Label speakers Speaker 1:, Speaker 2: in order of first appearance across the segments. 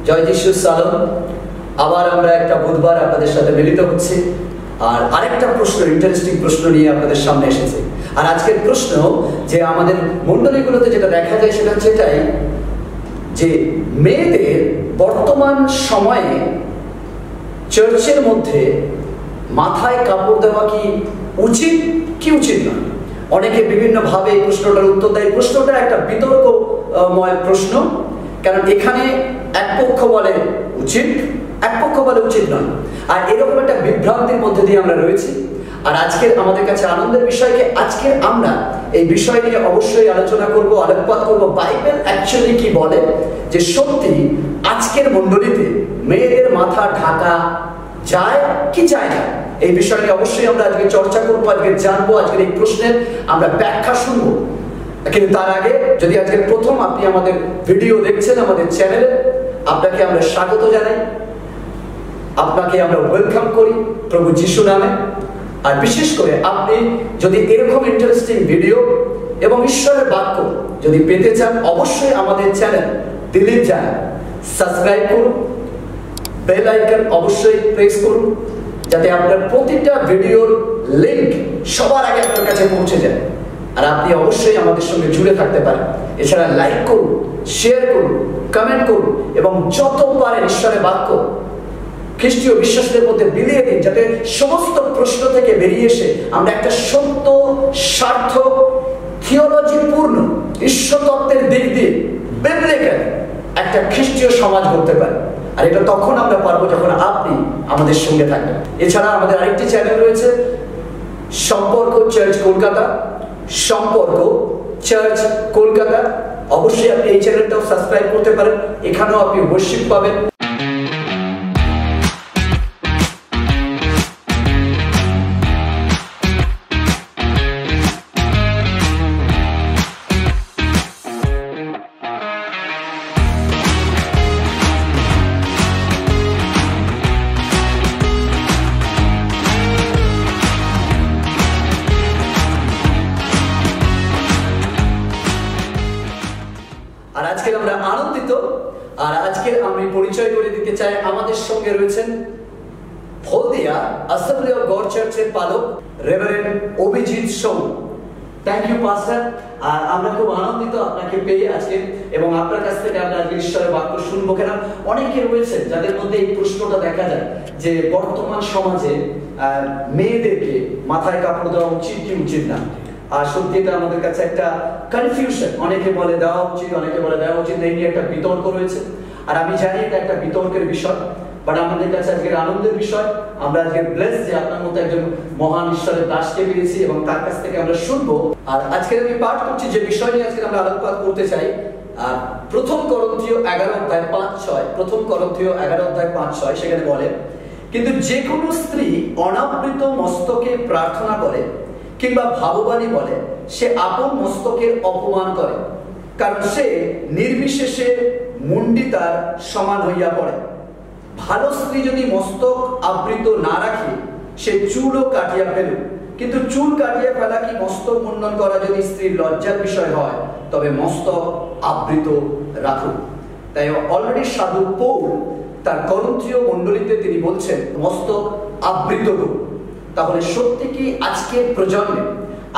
Speaker 1: জয় যিশু সালাম। আবার আমরা একটা বুধবার আপনাদের সাথে মিলিত হচ্ছি আর আরেকটা প্রশ্ন, ইন্টারেস্টিং প্রশ্ন নিয়ে আপনাদের সামনে এসেছে। আর আজকের প্রশ্ন যে আমাদের মণ্ডলীগুলোতে যেটা দেখা যায় সেটা হচ্ছে এটাই যে মেয়েদের বর্তমান সময়ে চার্চের মধ্যে মাথায় কাপড় দেওয়া কি উচিত কি উচিত না। অনেকে বিভিন্নভাবে এই প্রশ্নটার উত্তর দেয়। প্রশ্নটা একটা বিতর্কময় প্রশ্ন, কারণ এখানে এক পক্ষ বলে উচিত, এক পক্ষ বলে উচিত নয়। আর এরকম একটা বিভ্রান্তির মধ্যে দিয়ে আমরা রয়েছি। আর আজকের আমাদের কাছে আনন্দের বিষয়কে আজকে আমরা এই বিষয় নিয়ে অবশ্যই আলোচনা করব, আলোকপাত করব বাইবেল অ্যাকচুয়ালি কি বলে, যে সত্যি আজকের মণ্ডলীতে মেয়েদের মাথা ঢাকা যায় কি যায় না। এই বিষয় নিয়ে অবশ্যই আমরা আজকে চর্চা করবো, আজকে জানবো, আজকের এই প্রশ্নের আমরা ব্যাখ্যা শুনবো। কিন্তু তার আগে যদি আজকে প্রথম আপনি আমাদের ভিডিও দেখছেন আমাদের চ্যানেলে, আপনাকে আমরা স্বাগত জানাই, আপনাকে আমরা ওয়েলকাম করি প্রভু যিশু নামে। আর বিশেষ করে আপনি যদি এরকম ইন্টারেস্টিং ভিডিও এবং ঈশ্বরের বাক্য যদি পেতে চান, অবশ্যই আমাদের চ্যানেল দিলীপ জানা সাবস্ক্রাইব করুন, বেল আইকন অবশ্যই প্রেস করুন, যাতে আপনার প্রতিটা ভিডিওর লিংক সবার আগে আপনার কাছে পৌঁছে যায়। আর আপনি অবশ্যই আমাদের সঙ্গে জুড়ে থাকতে পারেন। এছাড়া লাইক করুন, শেয়ার করুন, কমেন্ট করুন এবং যত পারেন ঈশ্বরের বাক্য খ্রিস্টীয় বিশ্বাসের মধ্যে বিলিয়ে দিন, যাতে সমস্ত প্রশ্ন থেকে বেরিয়ে এসে আমরা একটা সত্য, সার্থক, থিওলজিপূর্ণ, ঈশ্বরতত্ত্বের দিক দিয়ে বিবলিক্যাল একটা খ্রিস্টীয় সমাজ করতে পারি। আর এটা তখন আমরা পারবো যখন আপনি আমাদের সঙ্গে থাকবেন। এছাড়া আমাদের আরেকটি চ্যানেল রয়েছে, সম্পর্ক চার্চ কলকাতা, সম্পর্ক চার্চ কলকাতা। অবশ্যই আপনি এই চ্যানেলটাও সাবস্ক্রাইব করতে পারেন। এখানেও আপনি ওয়ার্শিপ পাবেন। আর আজকে আমরা আনন্দিত। আর আজকে আমি পরিচয় করে দিতে চাই, আমাদের সঙ্গে রয়েছেন হলদিয়া অ্যাসেম্বলি অফ গড চার্চের পালক reverend Abhijit Som. Thank you pastor. আর আমরা খুব আনন্দিত আপনাকে পেয়ে আজকে, এবং আপনার কাছ থেকে আমরা আজকে ঈশ্বরের বাক্য শুনবো। কেন অনেকে রয়েছে যাদের মধ্যে এই প্রশ্নটা দেখা যায় যে বর্তমান সমাজে মেয়েদেরকে মাথায় কাপড় দেওয়া উচিত কি উচিত না। আর সত্যি এটা আমাদের কাছে একটা কনফিউশন। অনেকে বলে দেওয়া উচিত, অনেকে বলে দেওয়া উচিত, এই নিয়ে একটা বিতর্ক রয়েছে। আর আমি জানি এটা একটা বিতর্কের বিষয়, বাট আমাদের কাছে আজকের আনন্দের বিষয়। আমরা আজকে ব্লেস যে আপনার মতো একজন মহান ঈশ্বরের দাসকে পেয়েছি এবং তার কাছ থেকে আমরা শুনবো। আর আজকে আমি পাঠ করছি যে বিষয় নিয়ে আজকে আমরা আলোকপাত করতে চাই। প্রথম করন্থীয় 11:5-6, প্রথম করন্থীয় 11:5-6 সেখানে বলে, কিন্তু যে কোনো স্ত্রী অনাবৃত মস্তকে প্রার্থনা করে কিংবা ভাববাণী বলে, সে আপন মস্তকের অপমান করে, কারণ সে নির্বিশেষে মুন্ডি তার সমান হইয়া পড়ে। ভালো স্ত্রী যদি মস্তক আবৃত না রাখে, সে চুলও কাটিয়া ফেলুক। কিন্তু চুল কাটিয়া ফেলা কি মস্তক মুন্ডন করা যদি স্ত্রীর লজ্জার বিষয় হয়, তবে মস্তক আবৃত রাখুক। তাই অলরেডি সাধু পৌল তার করন্থীয় মণ্ডলীতে তিনি বলছেন মস্তক আবৃত হোক। তাহলে সত্যি কি আজকের প্রজন্মে,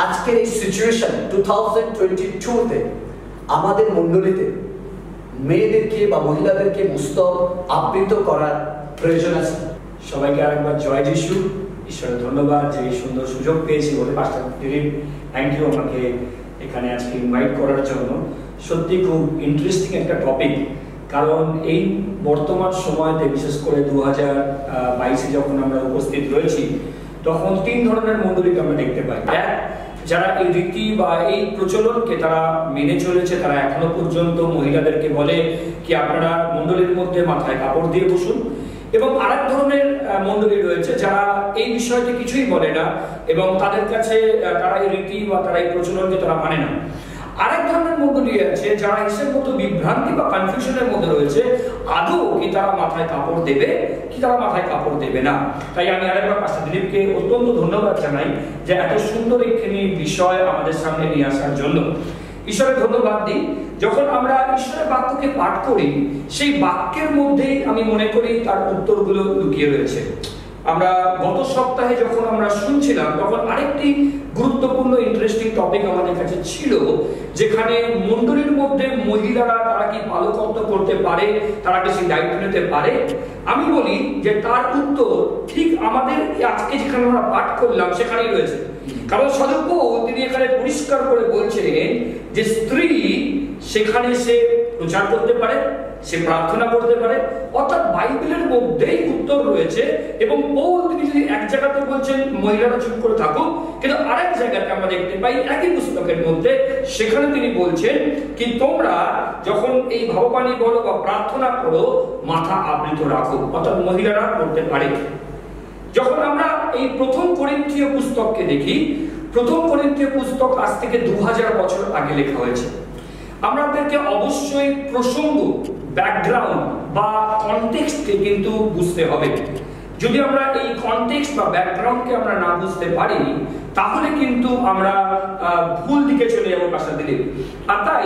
Speaker 1: আজকের এই সিচুয়েশন 2022-তে আমাদের মণ্ডলীতে মেয়েদেরকে বা মহিলাদেরকে মস্তক আবৃত করার প্রয়োজন আছে?
Speaker 2: সবাইকে আরেকবার জয় যিশু। ঈশ্বরের ধন্যবাদ যে এই সুন্দর সুযোগ পেয়েছি বলে। পাস্টার দিলীপ, থ্যাংক ইউ আমাকে এখানে আজকে ইনভাইট করার জন্য। সত্যি খুব ইন্টারেস্টিং একটা টপিক, কারণ এই বর্তমান সময়তে বিশেষ করে 2022-এ যখন আমরা উপস্থিত রয়েছি, তখন তিন ধরনের মণ্ডলীকে আমরা দেখতে পাই। এক, যারা এই রীতি বা এই প্রচলনকে তারা মেনে চলেছে, তারা এখনো পর্যন্ত মহিলাদেরকে বলে কি আপনারা মণ্ডলীর মধ্যে মাথায় কাপড় দিয়ে বসুন। এবং আরেক ধরনের মণ্ডলী রয়েছে যারা এই বিষয়টি কিছুই বলে না এবং তাদের কাছে তারা এই রীতি বা তারা এই প্রচলনকে তারা মানে না। আরেক ধরনের মণ্ডলী আছে যারা হিসেব মতো বিভ্রান্তি বা কনফিউশনের মধ্যে রয়েছে, আদৌ কি তারা মাথায় কাপড় দেবে কি তারা মাথায় কাপড় দেবে না। তাই আমি আরেকবার পাস্টার দিলীপকে অত্যন্ত ধন্যবাদ জানাই যে এত সুন্দর একটি বিষয় আমাদের সামনে নিয়ে আসার জন্য। ঈশ্বরের ধন্যবাদ দিই। যখন আমরা ঈশ্বরের বাক্যকে পাঠ করি, সেই বাক্যের মধ্যেই আমি মনে করি তার উত্তরগুলো লুকিয়ে রয়েছে। আমরা গত সপ্তাহে যখন আমরা শুনছিলাম, তখন আরেকটি গুরুত্বপূর্ণ ইন্টারেস্টিং টপিক আমাদের কাছে ছিল, যেখানে মণ্ডলীর মধ্যে মহিলারা তারা কি পালকত্ব করতে পারে, তারা কি সেই দায়িত্ব নিতে পারে। আমি বলি যে তার উত্তর ঠিক আমাদের আজকে যেখানে আমরা পাঠ করলাম সেখানেই রয়েছে। কারণ সাধু পৌল তিনি এখানে পরিষ্কার করে বলছেন যে স্ত্রী সেখানে সে প্রচার করতে পারে, সে প্রার্থনা করতে পারে, অর্থাৎ বাইবেলের মধ্যেই উত্তর রয়েছে। এবং পৌল তিনি যদি এক জায়গাতে বলছেন মহিলারা চুপ করে থাকুক, কিন্তু আরেক জায়গাতে আমরা দেখতে পাই একই পুস্তকের মধ্যে সেখানে তিনি বলছেন কি তোমরা যখন এই ভগবানী বলো বা প্রার্থনা করো মাথা আবৃত রাখো, অর্থাৎ মহিলারা করতে পারে। যখন আমরা এই প্রথম করিন্থীয় পুস্তককে দেখি, প্রথম করিন্থীয় পুস্তক আজ থেকে 2000 বছর আগে লেখা হয়েছে। আমাদেরকে অবশ্যই প্রসঙ্গ, ব্যাকগ্রাউন্ড বা কনটেক্সটকে কিন্তু বুঝতে হবে। যদি আমরা এই কনটেক্সট বা ব্যাকগ্রাউন্ডকে আমরা না বুঝতে পারি, তাহলে কিন্তু আমরা ভুল দিকে চলে যাবো ভাষা দিলে। আর তাই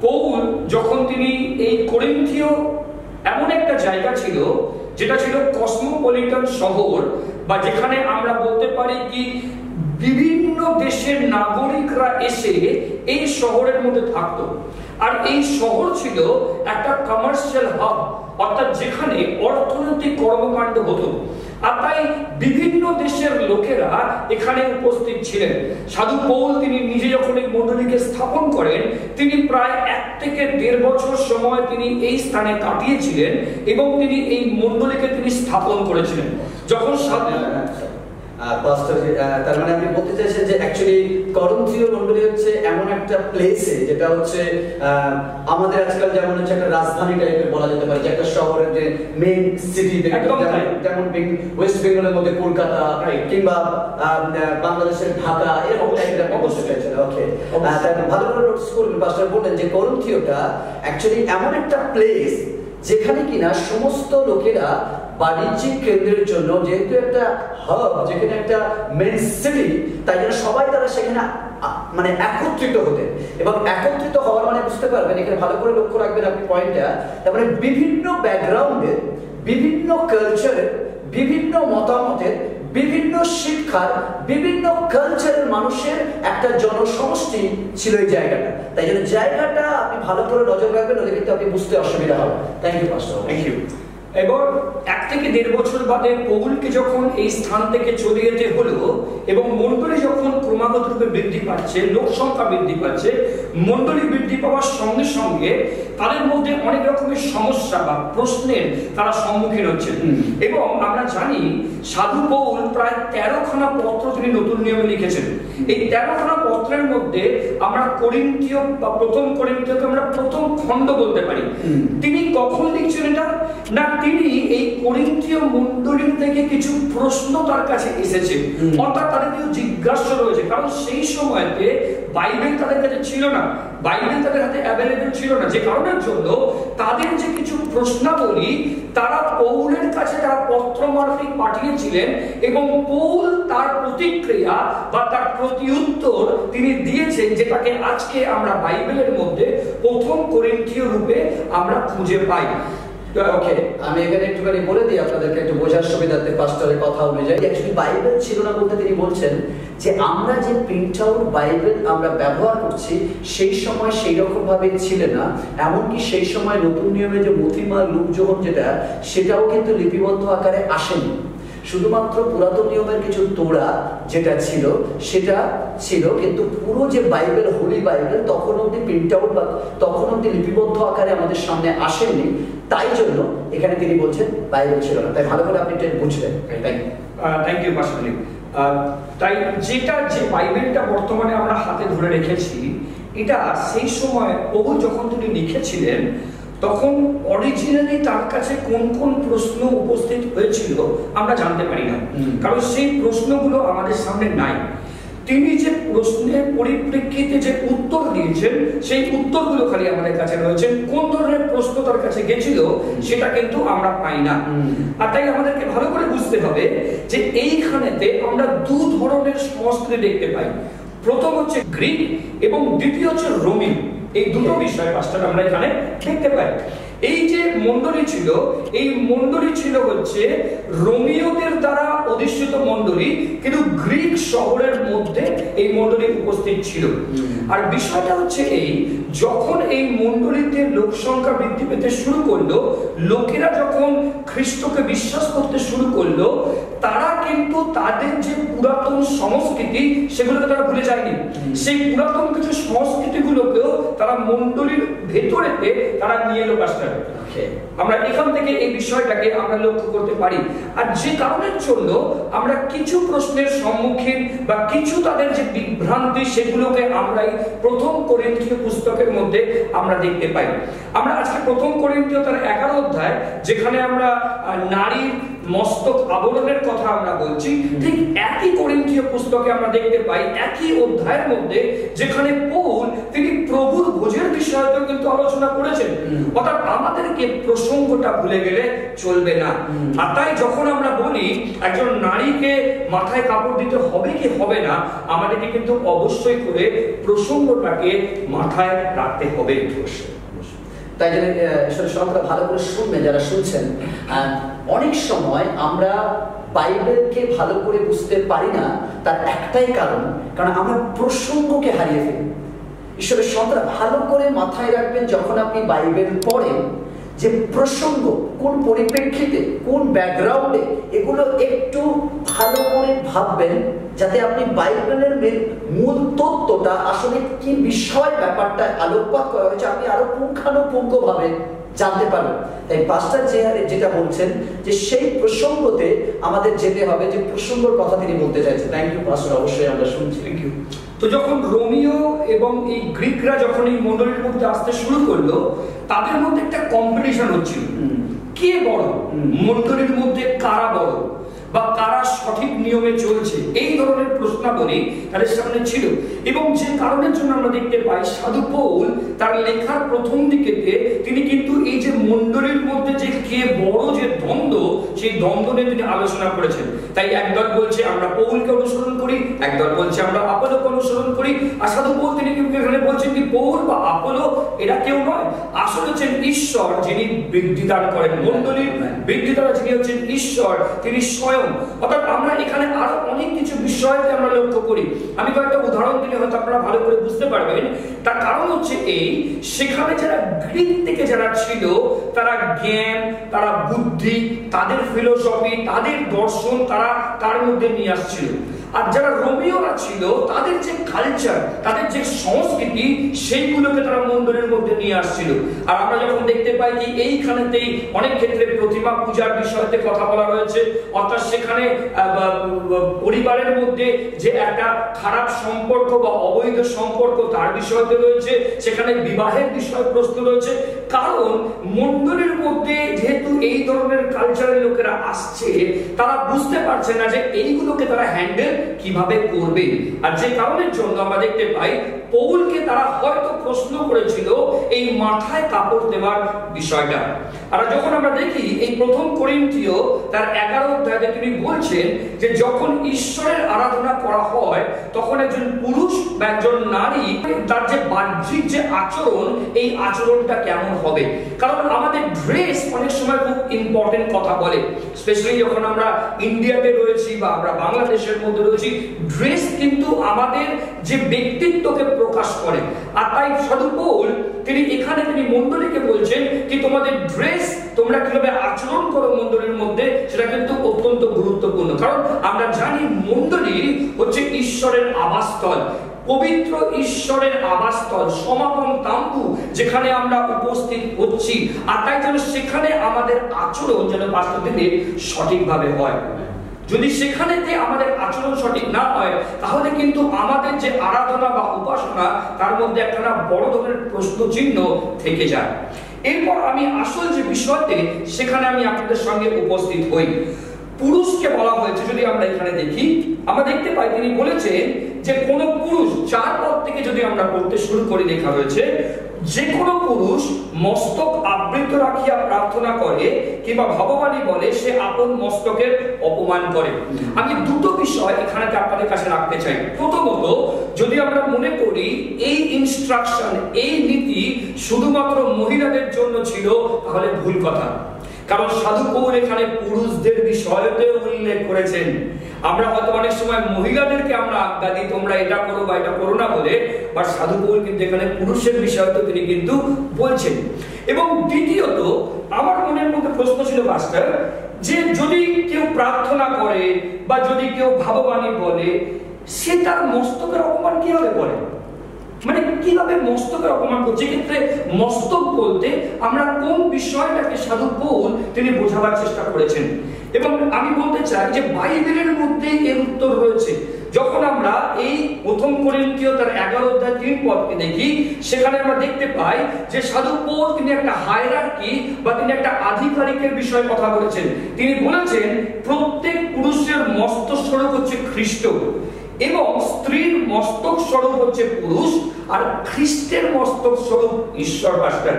Speaker 2: পৌল যখন তিনি এই করিন্থীয় এমন একটা জায়গা ছিল যেটা ছিল কসমোপলিটন শহর, বা যেখানে আমরা বলতে পারি কি বিভিন্ন দেশের নাগরিকরা এসে এই শহরের মধ্যে থাকতো। আর এই শহর ছিল একটা কমার্শিয়াল হাব, অর্থাৎ যেখানে অর্থনৈতিক কর্মকাণ্ড হতো। আর তাই বিভিন্ন দেশের লোকেরা এখানে উপস্থিত ছিলেন। সাধু পৌল তিনি নিজে যখন এই মণ্ডলীকে স্থাপন করেন, তিনি প্রায় 1 থেকে 1.5 বছর সময় তিনি এই স্থানে কাটিয়েছিলেন এবং তিনি এই মণ্ডলীকে তিনি স্থাপন করেছিলেন। যখন
Speaker 1: তার মানে আপনি বলতে চাইছেন যে অ্যাকচুয়ালি করিন্থীয় মণ্ডলী হচ্ছে এমন একটা প্লেসে, যেটা হচ্ছে আমাদের আজকাল যেমন হচ্ছে একটা রাজধানী টাইপের বলা যেতে পারে, যে একটা শহরের যে মেইন সিটি, যেমন ওয়েস্ট বেঙ্গলের মধ্যে কলকাতা কিংবা বাংলাদেশের ঢাকা, এরকম টাইপের অবস্থা চাইছেন। ওকে, ভালো করে নোটিস করবেন, পাস্টার বললেন যে করিন্থীয়টা অ্যাকচুয়ালি এমন একটা প্লেস যেখানে কিনা সমস্ত লোকেরা বাণিজ্যিক কেন্দ্রের জন্য, যেহেতু একটা হাব, যেখানে একটা মেইন সিটি, তাই জন্য সবাই তারা সেখানে মানে একত্রিত হতেন। এবং একত্রিত হওয়ার মানে বুঝতে পারবেন, এখানে ভালো করে লক্ষ্য রাখবেন আপনি পয়েন্টটা, তারপরে বিভিন্ন ব্যাকগ্রাউন্ডের, বিভিন্ন কালচারের, বিভিন্ন মতামতের, বিভিন্ন শিক্ষার, বিভিন্ন কালচারের মানুষের একটা জনসমষ্টি ছিল এই জায়গাটা। তাই জন্য জায়গাটা আপনি ভালো করে নজর রাখবেন, ওদের কিন্তু আপনি বুঝতে অসুবিধা হবে। Thank you pastor.
Speaker 2: Thank you. এবার 1 থেকে 1.5 বছর বাদে পৌলকে যখন এই স্থান থেকে চলে যেতে হলো এবং মণ্ডলী যখন ক্রমাগত রূপে বৃদ্ধি পাচ্ছে, লোক সংখ্যা বৃদ্ধি পাচ্ছে, মণ্ডলী বৃদ্ধি পাওয়ার সঙ্গে সঙ্গে তাদের মধ্যে অনেক রকমের সমস্যা বা প্রশ্নের তারা সম্মুখীন হচ্ছে। এবং আমরা জানি সাধু পৌল প্রায় 13খানা পত্র তিনি নতুন নিয়মে লিখেছেন। এই 13খানা পত্রের মধ্যে আমরা করিন্থীয় বা প্রথম করিন্থীয়কে আমরা প্রথম খণ্ড বলতে পারি। তিনি কখন লিখছেন এটা না, তিনি এই করিন্থীয় মণ্ডলীর থেকে কিছু প্রশ্ন তার কাছে এসেছে, অর্থাৎ তাদের কিছু জিজ্ঞাসা রয়েছে। কারণ সেই সময়তে বাইবেল তাদের কাছে ছিল না, বাইবেল তাদের হাতে অ্যাভেলেবল ছিল না, যে কারণের জন্য তাদের যে কিছু প্রশ্নাবলী তারা পৌলের কাছে তারা পত্র মারফিক পাঠিয়েছিলেন এবং পৌল তার প্রতিক্রিয়া বা তার প্রতিউত্তর তিনি দিয়েছেন, যেটাকে আজকে আমরা বাইবেলের মধ্যে প্রথম করিন্থীয় রূপে আমরা খুঁজে পাই।
Speaker 1: ওকে, আমি এখানে একটুখানি বলে দিই আপনাদেরকে একটু বোঝার সুবিধার্থে পাস্টারের কথা অনুযায়ী। অ্যাকচুয়ালি বাইবেল ছিল না বলতে তিনি বলছেন যে আমরা যে প্রিন্ট আউট বাইবেল আমরা ব্যবহার করছি সেই সময় সেই রকম ভাবে ছিল না। এমনকি সেই সময় নতুন নিয়মে যে মথিমা লুক যোহন যেটা, সেটাও কিন্তু লিপিবদ্ধ আকারে আসেনি। শুধুমাত্র পুরাতন নিয়মের কিছু তোড়া যেটা ছিল সেটা ছিল, কিন্তু পুরো যে বাইবেল, হোলি বাইবেল, তখন অব্দি প্রিন্ট আউট বা তখন অব্দি লিপিবদ্ধ আকারে আমাদের সামনে আসেনি। তাই জন্য এখানে তিনি বলছেন বাইবেল ছিল না। তাই ভালো করে আপনি এটা বুঝলেন।
Speaker 2: Thank you পাস্টার। তাই যেটা যে বাইবেলটা বর্তমানে আমরা হাতে ধরে রেখেছি, এটা সেই সময় পৌল যখন তিনি লিখেছিলেন তখন অরিজিনালি তার কাছে কোন কোন প্রশ্ন উপস্থিত হয়েছিল আমরা জানতে পারি না, কারণ সেই প্রশ্নগুলো আমাদের সামনে নাই। তিনি যে প্রশ্নের পরিপ্রেক্ষিতে যে উত্তর দিয়েছেন সেই উত্তরগুলো খালি আমাদের কাছে রয়েছে। কোন ধরনের প্রশ্ন তার কাছে গেছিল সেটা কিন্তু আমরা পাই না। আর তাই আমাদেরকে ভালো করে বুঝতে হবে যে এইখানেতে আমরা 2 ধরনের সংস্কৃতি দেখতে পাই। প্রথম হচ্ছে গ্রিক এবং দ্বিতীয় হচ্ছে রোমিও। এই দুটো বিষয় পাঁচটা আমরা এখানে দেখতে পাই। এই যে মণ্ডলী ছিল, এই মণ্ডলী ছিল হচ্ছে রোমিওদের দ্বারা অধিষ্ঠিত মণ্ডলী, কিন্তু গ্রিক শহরের মধ্যে এই মণ্ডলী উপস্থিত ছিল। আর বিষয়টা হচ্ছে এই, যখন এই মণ্ডলীতে লোক সংখ্যা বৃদ্ধি পেতে শুরু করলো, লোকেরা যখন খ্রিস্টকে বিশ্বাস করতে শুরু করলো, তারা কিন্তু তাদের যে পুরাতন সংস্কৃতি সেগুলোকে তারা ভুলে যায়নি। সেই পুরাতন কিছু সংস্কৃতিগুলোকেও তারা মণ্ডলীর ভেতরেতে তারা নিয়ে এলো পাস্টার। আমরা এখান থেকে এই বিষয়টাকে আমরা লক্ষ্য করতে পারি। আর যে কারণের জন্য আমরা কিছু প্রশ্নের সম্মুখীন বা কিছু তাদের যে বিভ্রান্তি সেগুলোকে আমরা প্রথম করিন্থীয় পুস্তকের মধ্যে আমরা দেখতে পাই। আমরা আজকে প্রথম করিন্থীয় তার 11 অধ্যায়, যেখানে আমরা নারীর মস্তক আবরণের কথা আমরা বলছি, ঠিক একই করিন্থীয় পুস্তকে আমরা দেখতে পাই একই অধ্যায়ের মধ্যে যেখানে পৌল তিনি প্রভুর ভোজের বিষয়টাও কিন্তু আলোচনা করেছেন। অর্থাৎ আমাদেরকে প্রসঙ্গটা ভুলে গেলে চলবে না। আর তাই যখন আমরা বলি একজন নারীকে মাথায় কাপড় দিতে হবে কি হবে না, আমাদেরকে কিন্তু অবশ্যই করে প্রসঙ্গটাকে মাথায় রাখতে হবে।
Speaker 1: তাই জন্য ঈশ্বরের সন্তানরা ভালো করে শুনবেন, যারা শুনছেন। অনেক সময় আমরা বাইবেলকে ভালো করে বুঝতে পারি না, তার একটাই কারণ আমরা প্রসঙ্গকে হারিয়ে ফেলি। ঈশ্বরের সন্তানরা ভালো করে মাথায় রাখবেন, যখন আপনি বাইবেল পড়েন, যে প্রসঙ্গ কোন পরিপ্রেক্ষিতে, কোন ব্যাকগ্রাউন্ডে, এগুলো একটু ভালো করে ভাববেন, যাতে আপনি বাইবেলের মূল তত্ত্বটা আসলে কি বিষয়, ব্যাপারটা আলোকপাত করা হয়েছে, আপনি আরো পুঙ্খানুপুঙ্খভাবে জানতে পারবেন। তাই পাস্টার যেটা বলছেন যে সেই প্রসঙ্গতে আমাদের যেতে হবে, যে প্রসঙ্গের কথা তিনি বলতে চাইছেন। থ্যাংক ইউ পাস্টার, অবশ্যই আমরা শুনছি।
Speaker 2: Thank you. তো যখন রোমিও এবং এই গ্রিকরা যখন এই মণ্ডলীর মধ্যে আসতে শুরু করলো, তাদের মধ্যে একটা কম্পিটিশন হচ্ছিল, কে বড়, মণ্ডলীর মধ্যে কারা বড় বা কারা সঠিক নিয়মে চলছে, এই ধরনের প্রশ্নাবলী তাদের সামনে ছিল। এবং যে কারণের জন্য আমরা দেখতে পাই সাধু পৌল তার লেখার প্রথম দিকেতে তিনি কিন্তু এই যে মণ্ডলীর মধ্যে যে কে বড় যে দ্বন্দ্ব, সেই দ্বন্দ্ব নিয়ে তিনি আলোচনা করেছেন। তাই একদল বলছে আমরা পৌলকে অনুসরণ করি, একদল বলছে আমরা আপোলোকে অনুসরণ করি। আর সাধু পৌল তিনি কিন্তু এখানে বলছেন কি পৌল বা আপোলো এরা কেউ নয়, আসলে হচ্ছেন ঈশ্বর যিনি বৃদ্ধি দান করেন। মণ্ডলীর বৃদ্ধি দ্বারা যিনি হচ্ছেন ঈশ্বর, তিনি স্বয়ং। অর্থাৎ আমরা এখানে আরো অনেক কিছু বিষয়কে আমরা লক্ষ্য করি। আমি কয়েকটা উদাহরণ দিলে হয়তো আপনারা ভালো করে বুঝতে পারবেন। তার কারণ হচ্ছে এই, সেখানে যারা গ্রিক থেকে যারা ছিল, তারা জ্ঞান, তারা বুদ্ধি, তাদের ফিলোসফি, তাদের দর্শন তারা তার মধ্যে নিয়ে আসছিল। আর যারা রোমিওরা ছিল, তাদের যে কালচার, তাদের যে সংস্কৃতি, সেইগুলোকে তারা মণ্ডলীর মধ্যে নিয়ে আসছিল। আর আমরা যখন দেখতে পাই কি এইখানেতেই অনেক ক্ষেত্রে প্রতিমা পূজার বিষয়তে কথা বলা হয়েছে। অর্থাৎ সেখানে পরিবারের মধ্যে যে একটা খারাপ সম্পর্ক বা অবৈধ সম্পর্ক তার বিষয়তে রয়েছে, সেখানে বিবাহের বিষয় প্রস্তুত রয়েছে। কারণ মণ্ডলীর মধ্যে যেহেতু এই ধরনের কালচারের লোকেরা আসছে, তারা বুঝতে পারছে না যে এইগুলোকে তারা হ্যান্ডেল কিভাবে করবে। আর যে কারণের জন্য আমরা দেখতে পাই পৌলকে তারা হয়তো প্রশ্ন করেছিল এই মাথায় কাপড় দেওয়ার বিষয়টা। আর যখন আমরা দেখি এই প্রথম করিন্থীয় তার 11 অধ্যায়ে তিনি বলছেন যে যখন ঈশ্বরের আরাধনা করা হয়, তখন একজন পুরুষ বা একজন নারী তার যে বাহ্যিক যে আচরণ, এই আচরণটা কেমন হবে। কারণ আমাদের ড্রেস অনেক সময় খুব ইম্পর্টেন্ট কথা বলে, স্পেশালি যখন আমরা ইন্ডিয়াতে রয়েছি বা আমরা বাংলাদেশের মধ্যে রয়েছি, ড্রেস কিন্তু আমাদের যে ব্যক্তিত্বকে প্রকাশ করে। আর তাই সাধু পৌল তিনি এখানে তিনি মণ্ডলীকে বলছেন কি তোমাদের ড্রেস, তোমরা কিভাবে আচরণ করো মণ্ডলীর মধ্যে, সেটা কিন্তু অত্যন্ত গুরুত্বপূর্ণ। কারণ আমরা জানি মণ্ডলী হচ্ছে ঈশ্বরের আবাসস্থল, পবিত্র ঈশ্বরের আবাসস্থল, সমাগম তাম্বু, যেখানে আমরা উপস্থিত হচ্ছি। আর তাই যেন সেখানে আমাদের আচরণ যেন বাস্তবে সঠিকভাবে হয়। যদি সেখানেতে আমাদের আচরণ সঠিক না হয়, তাহলে কিন্তু আমাদের যে আরাধনা বা উপাসনা, তার মধ্যে একটা বড় ধরনের প্রশ্ন চিহ্ন থেকে যায়। এরপর আমি আসল যে বিষয়তে, সেখানে আমি আপনাদের সঙ্গে উপস্থিত হই। পুরুষকে বলা হয়েছে, যদি আমরা এখানে দেখি, আমরা দেখতে পাই তিনি বলেছেন যে কোন পুরুষ, 4 পদ থেকে যদি আমরা পড়তে শুরু করি, দেখা হয়েছে
Speaker 3: যে কোনো পুরুষ মস্তক আবৃত রাখিয়া প্রার্থনা করে কিংবা ভগবানই বলে সে আপন মস্তকের অপমান করে। আমি দুটো বিষয় এখানে আপনাদের কাছে রাখতে চাই। প্রথমত, যদি আমরা মনে করি এই ইনস্ট্রাকশন, এই নীতি শুধুমাত্র মহিলাদের জন্য ছিল, তাহলে ভুল কথা। কারণ সাধু পৌল এখানে পুরুষদের বিষয়তে উল্লেখ করেছেন। আমরা হয়তো অনেক সময় মহিলাদেরকে আমরা আজ্ঞা দিই তোমরা এটা করো বা এটা করো না বলে, বা সাধু পৌল কিন্তু এখানে পুরুষের বিষয়তে তিনি কিন্তু বলছেন। এবং দ্বিতীয়ত, আমার মনের মধ্যে প্রশ্ন ছিল মাস্টার, যে যদি কেউ প্রার্থনা করে বা যদি কেউ ভাববাণী বলে, সে তার মস্তকের অপমান কিভাবে করে? মানে কিভাবে মস্তকের অপমান করছে? ক্ষেত্রে মস্তক বলতে আমরা কোন বিষয়টাকে সাধু পৌল তিনি বোঝাবার চেষ্টা করেছেন? এবং আমি বলতে চাই যে বাইবেলের মধ্যে এর উত্তর রয়েছে। যখন আমরা এই প্রথম করিন্থীয় তার 11 অধ্যায় 3 পদকে দেখি, সেখানে আমরা দেখতে পাই যে সাধু পৌল তিনি একটা হায়ারার্কি বা তিনি একটা আধিকারিকের বিষয়ে কথা বলেছেন। তিনি বলেছেন প্রত্যেক পুরুষের মস্তক স্বরূপ হচ্ছে খ্রিস্ট, এবং স্ত্রীর মস্তক স্বরূপ হচ্ছে পুরুষ, আর খ্রিস্টের মস্তক স্বরূপ ঈশ্বর। মাস্টার,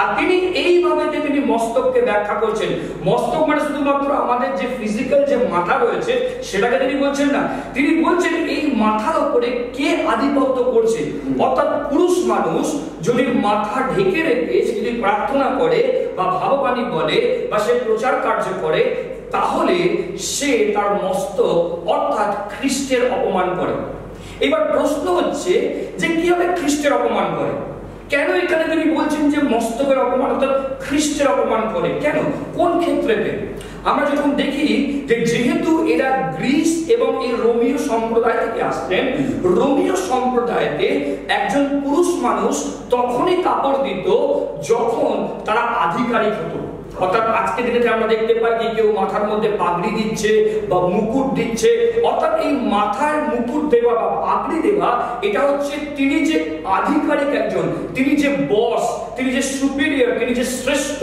Speaker 3: আর তিনি এইভাবে যে তিনি মস্তককে ব্যাখ্যা করছেন, মস্তক মানে শুধুমাত্র আমাদের যে ফিজিক্যাল যে মাথা রয়েছে সেটাকে তিনি বলছেন না, তিনি বলছেন এই মাথার উপরে কে আধিপত্য করছে। অর্থাৎ পুরুষ মানুষ যদি মাথা ঢেকে রেখে যদি প্রার্থনা করে বা ভাববাণী বলে বা সে প্রচার কার্য করে, তাহলে সে তার মস্তক অর্থাৎ খ্রিস্টের অপমান করে। এবার প্রশ্ন হচ্ছে যে কিভাবে খ্রিস্টের অপমান করে? কেন এখানে তিনি বলছেন যে মস্তকের অপমান অর্থাৎ খ্রিস্টের অপমান করে? কেন, কোন ক্ষেত্রেতে? আমরা যখন দেখি যে যেহেতু এরা গ্রিস এবং এই রোমীয় সম্প্রদায় থেকে আসতেন, রোমীয় সম্প্রদায়তে একজন পুরুষ মানুষ তখনই কাপড় দিত যখন তারা আধিকারিক হতো। অর্থাৎ আজকে দিনে আমরা দেখতে পাই যে কেউ মাথার মধ্যে পাগড়ি দিচ্ছে বা মুকুট দিচ্ছে, অর্থাৎ এই মাথার মুকুট দেওয়া বা পাগড়ি দেওয়া এটা হচ্ছে তিনি যে আধিকারিক একজন, তিনি যে বস, তিনি যে সুপিরিয়র, তিনি যে শ্রেষ্ঠ,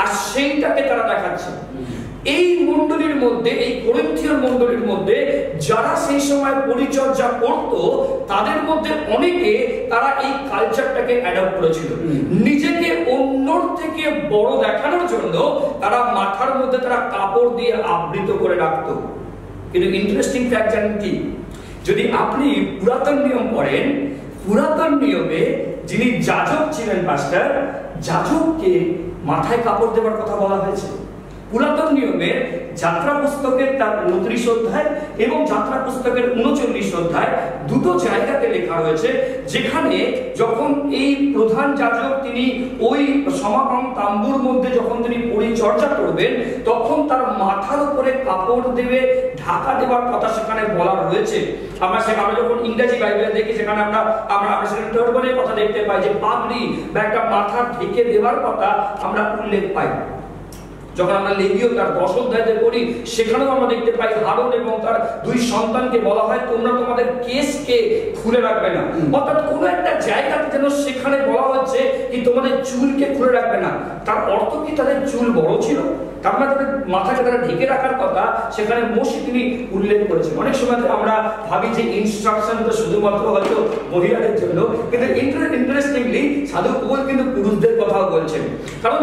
Speaker 3: আর সেইটাকে তারা দেখাচ্ছে। এই মণ্ডলীর মধ্যে, এই করিন্থীয় মণ্ডলীর মধ্যে যারা সেই সময় পরিচর্যা করত, তাদের মধ্যে অনেকে তারা এই কালচারটাকে অ্যাডপ্ট করেছিল। নিজেকে অন্যর থেকে বড় দেখানোর জন্য তারা মাথার মধ্যে তারা কাপড় দিয়ে আবৃত করে রাখত। কিন্তু ইন্টারেস্টিং ফ্যাক্ট জানেন কি? যদি আপনি পুরাতন নিয়ম পড়েন, পুরাতন নিয়মে যিনি যাজক ছিলেন মাস্টার, যাজককে মাথায় কাপড় দেওয়ার কথা বলা হয়েছে। পুরাতন নিয়মের যাত্রা পুস্তকের তার 29 অধ্যায় এবং যাত্রা পুস্তকের 39 অধ্যায় দুটো জায়গাতে লেখা রয়েছে, যেখানে যখন এই প্রধান যাজক তিনি ওই সমাগম তাম্বুর মধ্যে যখন তিনি পরিচর্যা করবেন, তখন তার মাথার উপরে কাপড় দেবে, ঢাকা দেওয়ার কথা সেখানে বলা রয়েছে। আমরা যখন ইংরেজি বাইবেলে দেখি, সেখানে আমরা সেখানে টার্বানের কথা দেখতে পাই, যে পাগড়ি বা একটা মাথা ঢেকে দেওয়ার কথা আমরা উল্লেখ পাই। যখন আমরা লেবীয় তার 10 অধ্যায়তে পড়ি, সেখানেও আমরা দেখতে পাই হারুন এবং তার 2 সন্তানকে বলা হয় তোমরা তোমাদের কেশকে খুলে রাখবে না। অর্থাৎ কোনো একটা জায়গাতে যেন সেখানে বলা হচ্ছে কি তোমাদের চুলকে খুলে রাখবে না। তার অর্থ কি তাদের চুল বড় ছিল? তার মানে তাদের মাথাকে তারা ঢেকে রাখার কথা সেখানে মোশে তিনি উল্লেখ করেছেন। অনেক সময় আমরা ভাবি যে ইনস্ট্রাকশনটা শুধুমাত্র হয়তো মহিলাদের জন্য, কিন্তু ইন্টারেস্টিংলি সাধু পৌল কিন্তু পুরুষদের কথাও বলছেন। কারণ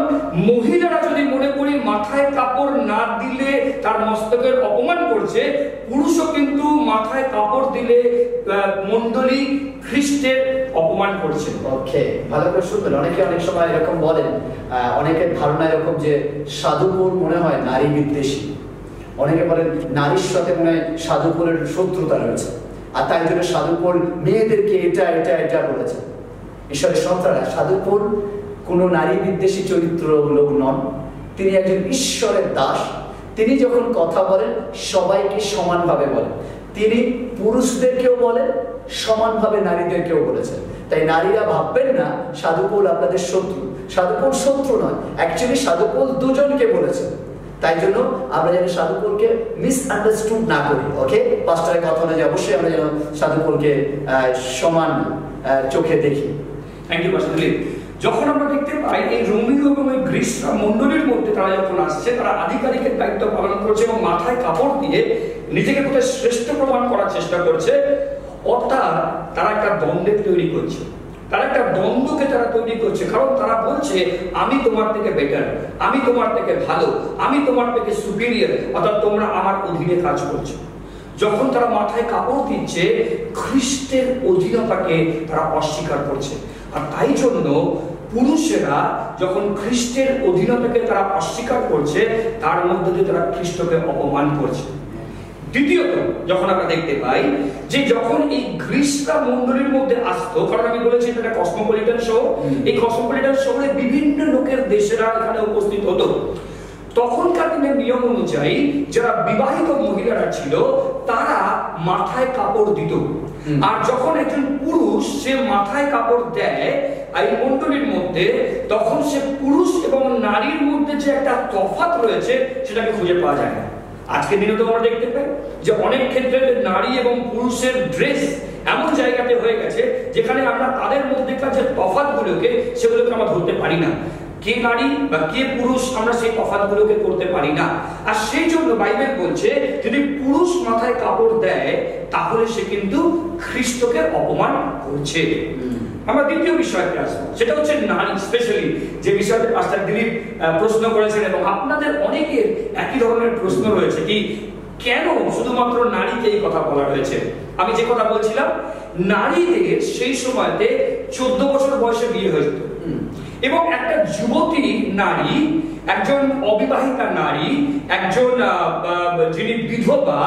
Speaker 3: মহিলারা যদি মনে করি মাথায় কাপড় না দিলে তার মস্তকের অপমান করছে, পুরুষও কিন্তু মাথায় কাপড় দিলে মণ্ডলী খ্রিস্টের অপমান করছে।
Speaker 1: ওকে, ভালো করে শুনবেন। অনেকে অনেক সময় এরকম বলেন, অনেকের ধারণা এরকম যে সাধু পৌল মনে হয় নারী বিদ্বেষী। অনেকে বলেন নারীর সাথে মনে হয় সাধু পৌলের শত্রুতা রয়েছে, আর তাই জন্য সাধু পৌল মেয়েদেরকে এটা এটা এটা বলেছে। ঈশ্বরের সন্তানরা, সাধু পৌল কোনো নারী বিদ্বেষী চরিত্র লোক নন। তিনি একজন ঈশ্বরের দাস। তিনি যখন কথা বলেন সবাইকে সমানভাবে বলেন। তিনি পুরুষদেরকেও বলেন, সমানভাবে নারীদেরকেও বলেছেন। তাই নারীরা ভাববেন না সাধু পৌল আপনাদের শত্রু। সাধু পৌল শত্রু নয়, অ্যাকচুয়ালি সাধু পৌল দুজনকে বলেছেন। তাই জন্য আমরা যেন সাধু পৌলকে মিসআন্ডারস্টুড না করি। ওকে, পাস্টারের কথা অনুযায়ী অবশ্যই আমরা যেন সাধু পৌলকে সমান চোখে দেখি।
Speaker 3: Thank you pastor Dilip. যখন আমরা দেখতে পাই এই রোমীয় এবং এই গ্রিস মণ্ডলীর মধ্যে তারা যখন আসছে, তারা আধিকারিকের দায়িত্ব পালন করছে এবং মাথায় কাপড় দিয়ে নিজেকে কোথায় শ্রেষ্ঠ প্রমাণ করার চেষ্টা করছে। অর্থাৎ তারা একটা দ্বন্দ্বের তৈরি করছে। তারা একটা দ্বন্দ্বকে তারা তৈরি করছে, কারণ তারা বলছে আমি তোমার থেকে বেটার, আমি তোমার থেকে ভালো, আমি তোমার থেকে সুপিরিয়র, অর্থাৎ তোমরা আমার অধীনে কাজ করছো। যখন তারা মাথায় কাপড় দিচ্ছে, খ্রিস্টের অধীনতাকে তারা অস্বীকার করছে। আর তাই জন্য পুরুষেরা যখন খ্রিস্টের অধীনতাকে তারা অস্বীকার করছে, তার মধ্যে দিয়ে তারা খ্রিস্টকে অপমান করছে। দ্বিতীয়ত যখন আমরা দেখতে পাই যে যখন এই গ্রিসরা মন্ডলীর মধ্যে আসতো, কারণ আমি বলেছি এটা একটা কসমোপলিটন শহর, এই কসমোপলিটন শহরে বিভিন্ন লোকের দেশেরা এখানে উপস্থিত হতো। তখনকার দিনের নিয়ম অনুযায়ী যারা বিবাহিত মহিলারা ছিল তারা মাথায় কাপড় দিত। আর যখন একজন পুরুষ সে মাথায় কাপড় দেয় এই মণ্ডলীর মধ্যে, তখন সে পুরুষ এবং নারীর মধ্যে যে একটা তফাৎ রয়েছে সেটাকে খুঁজে পাওয়া যায় না। আজকের দিনে তো আমরা দেখতে পাই যে অনেক ক্ষেত্রে নারী এবং পুরুষের ড্রেস এমন জায়গাতে হয়ে গেছে যেখানে আমরা তাদের মধ্যেকার যে তফাৎগুলোকে সেগুলোকে আমরা ধরতে পারি না। কে নারী বা কে পুরুষ আমরা সেই তফাৎগুলোকে করতে পারি না। আর সেই জন্য বাইবেল বলছে যদি পুরুষ মাথায় কাপড় দেয় তাহলে সে কিন্তু খ্রিস্টকে অপমান করছে। আমরা দ্বিতীয় বিষয়তে আসবো, সেটা হচ্ছে নারী, স্পেশালি যে বিষয়টা পাস্টার দিলীপ প্রশ্ন করেছেন এবং আপনাদের অনেকের একই ধরনের প্রশ্ন রয়েছে কি কেন শুধুমাত্র নারীকে এই কথা বলা হয়েছে। আমি যে কথা বলছিলাম, নারীদের সেই সময়তে 14 বছর বয়সে বিয়ে হয়ে যেত এবং একটা যুবতী নারী, একজন অবিবাহিতা নারী, একজন যিনি বিধবা,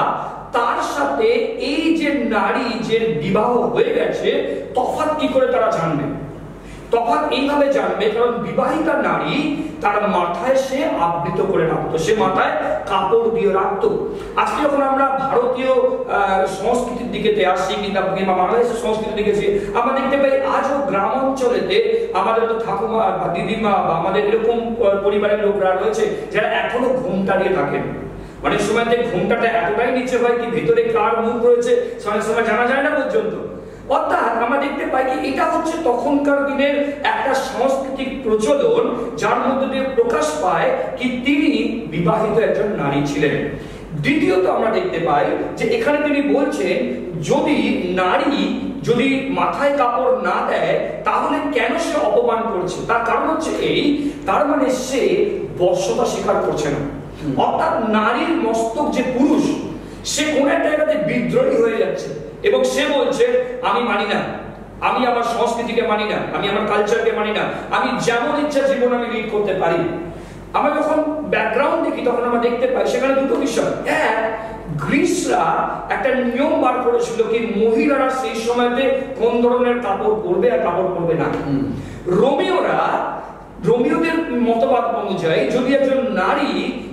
Speaker 3: তার সাথে এই যে নারী যে বিবাহ হয়ে গেছে তফাৎ কি করে তারা জানবে? তফাৎ এইভাবে জানবে কারণ বিবাহিতা নারী তার মাথায় সে আবৃত করে রাখতো, সে মাথায় কাপড় দিয়ে রাখতো। আজকে যখন আমরা ভারতীয় সংস্কৃতির দিকে আসি কিংবা বাংলাদেশের সংস্কৃতির দিকে আসি, আমরা দেখতে পাই আজও গ্রাম অঞ্চলেতে আমাদের তো ঠাকুমা বা দিদিমা বা আমাদের এরকম পরিবারের লোকরা রয়েছে যারা এখনো ঘোমটা দিয়ে থাকেন। অনেক সময় ঘোমটাটা এতটাই নিচে হয় কি ভিতরে কার মুখ রয়েছে অনেক সময় জানা যায় না পর্যন্ত। অর্থাৎ আমরা দেখতে পাই কি এটা হচ্ছে তখনকার দিনের একটা সাংস্কৃতিক প্রচলন যার মধ্যে দিয়ে প্রকাশ পায় কি তিনি বিবাহিত একজন নারী ছিলেন। দ্বিতীয়ত আমরা দেখতে পাই যে এখানে তিনি বলছেন যদি নারী যদি মাথায় কাপড় না দেয় তাহলে কেন সে অপমান করছে, তার কারণ হচ্ছে এই, তার মানে সে বশ্যতা স্বীকার করছে না। অর্থাৎ নারীর মস্তক যে পুরুষ সে কোন এক জায়গাতে বিদ্রোহী হয়ে যাচ্ছে এবং সে বলছে আমি মানি না, আমি আমার সংস্কৃতিকে মানি না, আমি আমার কালচারকে মানি না, আমি যেমন ইচ্ছা জীবন আমি লিড করতে পারি। আমরা যখন ব্যাকগ্রাউন্ড দেখি তখন আমরা দেখতে পাই সেখানে দুটো বিষয়। এক, গ্রিসরা একটা নিয়ম বার করেছিল কি মহিলারা সেই সময়তে কোন ধরনের কাপড় পরবে আর কাপড় পরবে না। রোমিওদের মতবাদ অনুযায়ী যদি একজন নারী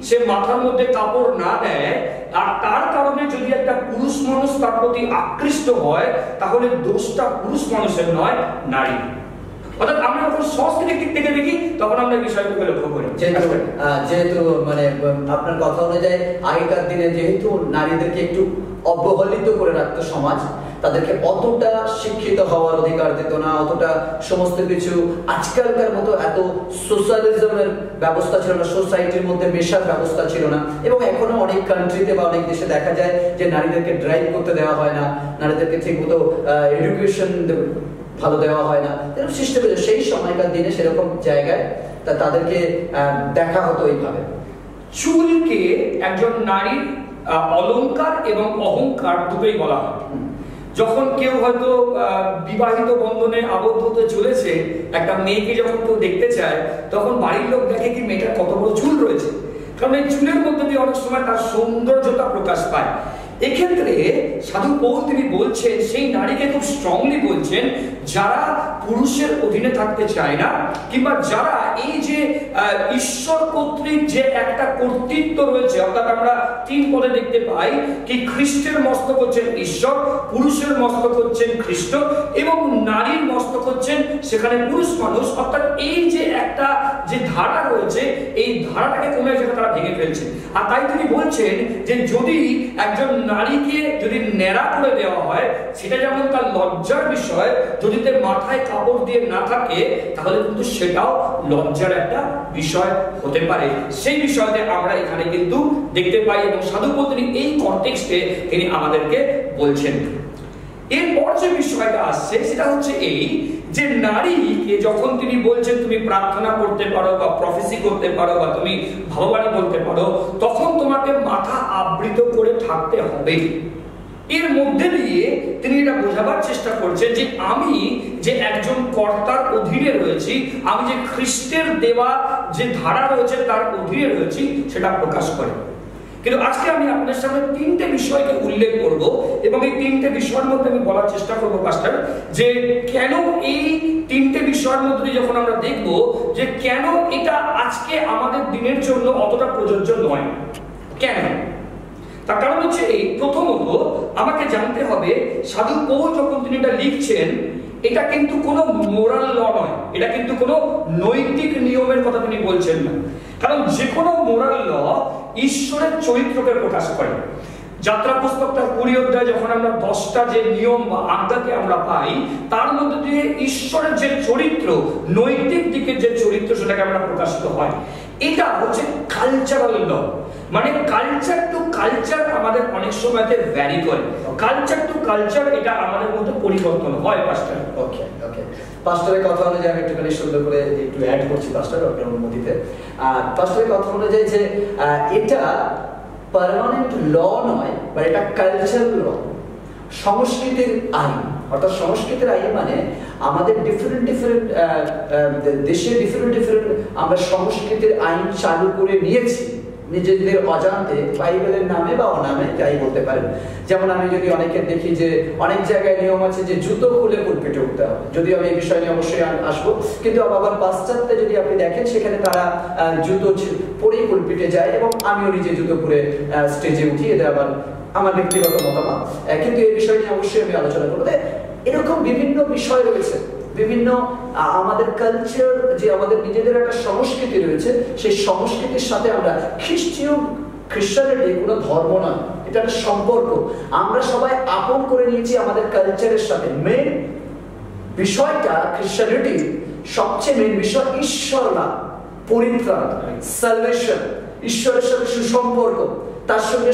Speaker 3: সে মাথার মধ্যে কাপড় না দেয় আর তার কারণে যদি একটা পুরুষ মানুষ তার প্রতি আকৃষ্ট হয় তাহলে দোষটা পুরুষ মানুষের নয়, নারী। অর্থাৎ আমরা যখন সংস্কৃতির দিক থেকে দেখি তখন আমরা এই বিষয়গুলো লক্ষ্য করি।
Speaker 1: যেহেতু মানে আপনার কথা অনুযায়ী আগেকার দিনে যেহেতু নারীদেরকে একটু অবহেলিত করে রাখতো সমাজ, তাদেরকে অতটা শিক্ষিত হওয়ার অধিকার দিত না, অতটা সমস্ত কিছু আজকালকার মতো এত সোশ্যালিজমের ব্যবস্থা ছিল না, সোসাইটির মধ্যে মেশার ব্যবস্থা ছিল না। এবং এখনো অনেক কান্ট্রিতে বা অনেক দেশে দেখা যায় যে নারীদেরকে ড্রাইভ করতে দেওয়া হয় না, নারীদেরকে ঠিক মতো এডুকেশন ভালো দেওয়া হয় না। এরকম সিস্টেম সেই সময়কার দিনে সেরকম জায়গায় তাদেরকে দেখা হতো এইভাবে।
Speaker 3: চুলকে একজন নারীর অলংকার এবং অহংকার দুটোই বলা হয়। যখন কেউ হয়তো বিবাহিত বন্ধনে আবদ্ধ হতে চলেছে, একটা মেয়েকে যখন কেউ দেখতে চায় তখন বাড়ির লোক দেখে কি মেয়েটার কত বড় চুল রয়েছে, কারণ এই চুলের মধ্যে দিয়ে অনেক সময় তার সৌন্দর্যতা প্রকাশ পায়। এক্ষেত্রে সাধু পৌল তিনি বলছেন সেই নারীকে খুব স্ট্রংলি বলছেন যারা পুরুষের অধীনে থাকতে চায় না কিংবা যারা এই যে ঈশ্বর কর্তৃক যে একটা কর্তৃত্ব রয়েছে, অর্থাৎ আমরা 3 পদে দেখতে পাই কি খ্রিস্টের মস্তক হচ্ছেন ঈশ্বর, পুরুষের মস্তক হচ্ছেন খ্রিস্ট এবং নারীর মস্তক হচ্ছেন সেখানে পুরুষ মানুষ। অর্থাৎ এই যে একটা যে ধারা রয়েছে এই ধারাটাকে কোনো এক জায়গায় তারা ভেঙে ফেলছে। আর তাই তিনি বলছেন যে যদি একজন নারীকে যদি ন্যাড়া করে দেওয়া হয় সেটা যেমন তার লজ্জার বিষয়, যদি তার মাথায় কাপড় দিয়ে না থাকে তাহলে কিন্তু সেটাও লজ্জার একটা বিষয় হতে পারে। সেই বিষয়তে আমরা এখানে কিন্তু দেখতে পাই এবং সাধু পৌল তিনি এই কনটেক্সটে তিনি আমাদেরকে বলছেন। এরপর যে বিষয়টা আসছে সেটা হচ্ছে এই যে নারীকে যখন তিনি বলছেন তুমি প্রার্থনা করতে পারো বা প্রফেসি করতে পারো বা তুমি ভগবানী বলতে পারো, তখন তোমাকে মাথা আবৃত করে থাকতে হবে। এর মধ্যে দিয়ে তিনি এটা বোঝাবার চেষ্টা করছেন যে আমি যে একজন কর্তার অধীনে রয়েছি, আমি যে খ্রিস্টের দেওয়া যে ধারা রয়েছে তার অধীনে রয়েছি, সেটা প্রকাশ করে। কিন্তু আজকে আমি আপনাদের সামনে তিনটে বিষয়কে উল্লেখ করব এবং এই তিনটে বিষয়ের মধ্যে আমি বলার চেষ্টা করব পাস্টার, যে কেন এই তিনটে বিষয়ের মধ্যে যখন আমরা দেখব যে কেন এটা আজকে আমাদের দিনের জন্য অতটা প্রযোজ্য নয়। কেন? তার কারণ হচ্ছে এই, প্রথমত আমাকে জানতে হবে সাধু পৌল যখন তিনি এটা লিখছেন, এটা কিন্তু কোনো মোরাল ল নয়, এটা কিন্তু কোনো নৈতিক নিয়মের কথা তিনি বলছেন না। কারণ যে কোনো মোরাল ল ঈশ্বরের চরিত্রকে প্রকাশ করে। যাত্রা পুস্তকটা 20 অধ্যায় যখন আমরা 10টা যে নিয়ম বা আজ্ঞাকে আমরা পাই, তার মধ্যে দিয়ে ঈশ্বরের যে চরিত্র, নৈতিক দিকের যে চরিত্র, সেটাকে আমরা প্রকাশিত হয়। এটা হচ্ছে কালচারাল ল, মানে কালচার টু কালচার আমাদের অনেক সময়তে ভ্যারি করে। কালচার টু কালচার এটা আমাদের মধ্যে পরিবর্তন হয় পাস্টার।
Speaker 1: ওকে ওকে, পাস্টারের কথা অনুযায়ী আমি একটুখানি সুন্দর করে একটু অ্যাড করছি পাস্টার আপনার অনুমতিতে। পাস্টারের কথা অনুযায়ী যে এটা পার্মানেন্ট ল নয়, বা এটা কালচারাল ল, সংস্কৃতির আইন। অর্থাৎ সংস্কৃতির আইন মানে আমাদের ডিফারেন্ট দেশে ডিফারেন্ট আমরা সংস্কৃতির আইন চালু করে নিয়েছি নিজেদের অজান্তে, বাইবেলের নামে বা অনামে যাই বলতে পারেন। যেমন আমি যদি অনেকের দেখি যে অনেক জায়গায় নিয়ম আছে যে জুতো খুলে পুলপিটে উঠতে হবে, যদিও আমি এই বিষয় নিয়ে অবশ্যই আসবো। কিন্তু আবার পাশ্চাত্যে যদি আপনি দেখেন, সেখানে তারা জুতো পরেই পুলপিটে যায়, এবং আমিও নিজে জুতো পরে স্টেজে উঠি। এটা আবার আমার ব্যক্তিগত মতামত, কিন্তু এই বিষয় নিয়ে অবশ্যই আমি আলোচনা করবো। এরকম বিভিন্ন বিষয় রয়েছে, বিভিন্ন আমাদের কালচার, যে আমাদের নিজেদের একটা সংস্কৃতি রয়েছে, সেই সংস্কৃতির সাথে আমরা খ্রিস্টানিটি কোনো ধর্ম নয়, এটা একটা সম্পর্ক। আমরা সবাই আপন করে নিয়েছি আমাদের কালচারের সাথে। মেন বিষয়টা খ্রিস্টানিটি সবচেয়ে মেন বিষয় ঈশ্বর লাভ, পরিত্রাণ, সালভেশন, ঈশ্বরের সাথে সুসম্পর্ক, তার সঙ্গে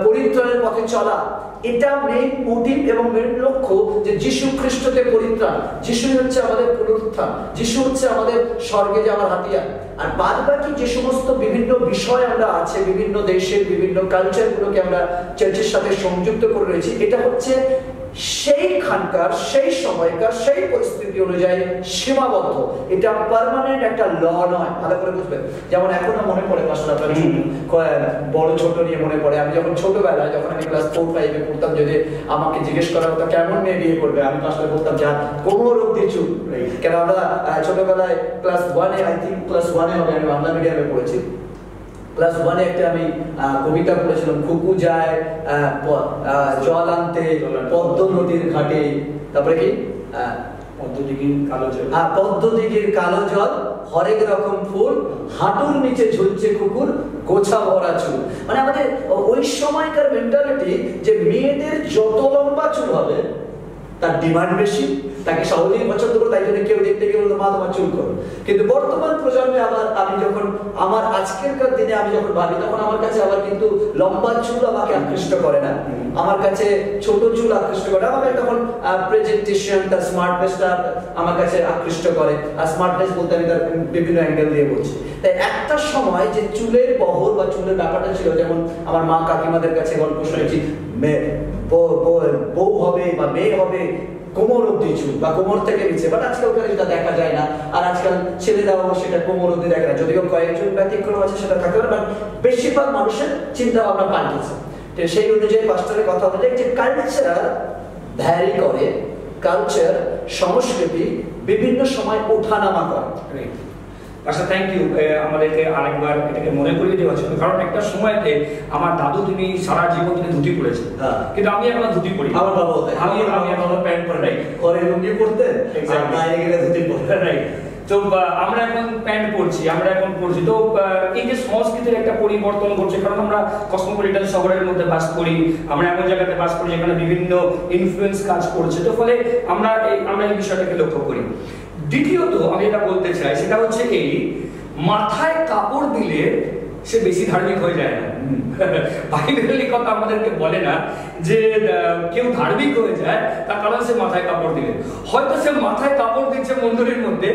Speaker 1: পরিত্রাণের পথে চলা। এটা মেইন মোটিভ এবং মেইন লক্ষ্য, যে যিশু খ্রিস্টকে পরিত্রাণ, যিশু হচ্ছে আমাদের পুনরুত্থান, যিশু হচ্ছে আমাদের স্বর্গে যাওয়ার হাতিয়ার। আর বাদ বাকি যে সমস্ত বিভিন্ন বিষয় আমরা আছে, বিভিন্ন দেশের বিভিন্ন কালচারগুলোকে আমরা চার্চের সাথে সংযুক্ত করে রয়েছি, এটা হচ্ছে সেইখানকার, সেই সময়কার, সেই পরিস্থিতি অনুযায়ী সীমাবদ্ধ। এটা পার্মানেন্ট একটা ল নয়, ভালো করে বুঝবেন। যেমন এখনো মনে পড়ে পাশে আপনার বড় ছোট নিয়ে মনে পড়ে, আমি যখন ছোটবেলায়, যখন আমি ক্লাস 4-5-এ পড়তাম, যদি আমাকে জিজ্ঞেস করা হতো কেমন মেয়ে বিয়ে করবে, আমি পাশে বলতাম যা কোমর অব্দি চুল। কেন আমরা ছোটবেলায় ক্লাস 1-এ, আই থিঙ্ক ক্লাস 1-এ হবে, আমি বাংলা মিডিয়ামে পড়েছি। ক্লাস 1-এ একটা আমি কবিতা পড়েছিলাম, খুকু যায় জল আনতে পদ্ম নদীর ঘাটে, তারপরে কি পদ্মদিঘির কালো জল, হরেক রকম ফুল, হাঁটুর নিচে ঝুলছে কুকুর, গোছা ভরা চুল। মানে আমাদের ওই সময়কার মেন্টালিটি যে মেয়েদের যত লম্বা চুল হবে তার ডিমান্ড বেশি, তাকে সহজেই পছন্দ করো, তাই জন্য কেউ দেখতে গিয়ে বলতো মা তোমার চুল করো। কিন্তু বর্তমান প্রজন্মে আবার আমি যখন আমার আজকেরকার দিনে আমি যখন ভাবি, তখন আমার কাছে আবার কিন্তু লম্বা চুল আমাকে আকৃষ্ট করে না, আমার কাছে ছোট চুল আকৃষ্ট করে। আমাকে তখন প্রেজেন্টেশন, তার স্মার্টনেসটা আমার কাছে আকৃষ্ট করে। আর স্মার্টনেস বলতে আমি তার বিভিন্ন অ্যাঙ্গেল দিয়ে বলছি। তাই একটা সময় যে চুলের বহর বা চুলের ব্যাপারটা ছিল, যেমন আমার মা কাকিমাদের কাছে গল্প শুনেছি, বউ হবে বা মেয়ে হবে কোমর অব্দি চুল বা কোমর থেকে নিচে, বাট আজকাল সেটা দেখা যায় না। আর আজকাল ছেলেরাও সেটা কোমর অব্দি দেখে না, যদিও কয়েকজন ব্যতিক্রম আছে সেটা থাকতে পারে, বাট বেশিরভাগ মানুষের চিন্তা ভাবনা পাল্টেছে। তো সেই অনুযায়ী পাস্টারের কথা অনুযায়ী যে কালচার ভ্যারি করে, কালচার সংস্কৃতি বিভিন্ন সময় ওঠানামা করে।
Speaker 3: আচ্ছা, থ্যাংক ইউ। আমাদেরকে আরেকবার এটাকে মনে করিয়ে দেওয়ার জন্য, কারণ একটা সময়তে আমার দাদু তিনি সারা জীবন তিনি ধুতি পরেছেন, কিন্তু আমি এখন ধুতি পরি।
Speaker 1: আমার বাবা আমি এখন প্যান্ট পরে নাই, ঘরে লুঙ্গি পরতেন, বাইরে গেলে ধুতি পরতেন নাই।
Speaker 3: তো আমরা এখন প্যান্ট পরছি, আমরা এখন পরছি। তো এই যে সংস্কৃতির একটা পরিবর্তন ঘটছে, কারণ আমরা কসমোপলিটন শহরের মধ্যে বাস করি, আমরা এমন জায়গাতে বাস করি যেখানে বিভিন্ন ইনফ্লুয়েন্স কাজ করছে। তো ফলে আমরা এই বিষয়টাকে লক্ষ্য করি। দ্বিতীয়ত আমি এটা বলতে চাই, সেটা হচ্ছে এই মাথায় কাপড় দিলে সে বেশি ধার্মিক হয়ে যায় না। বাইবেলের কথা আমাদেরকে বলে না যে কেউ ধার্মিক হয়ে যায় তার কারণ সে মাথায় কাপড় দিলে। হয়তো সে মাথায় কাপড় দিচ্ছে মন্দিরের মধ্যে,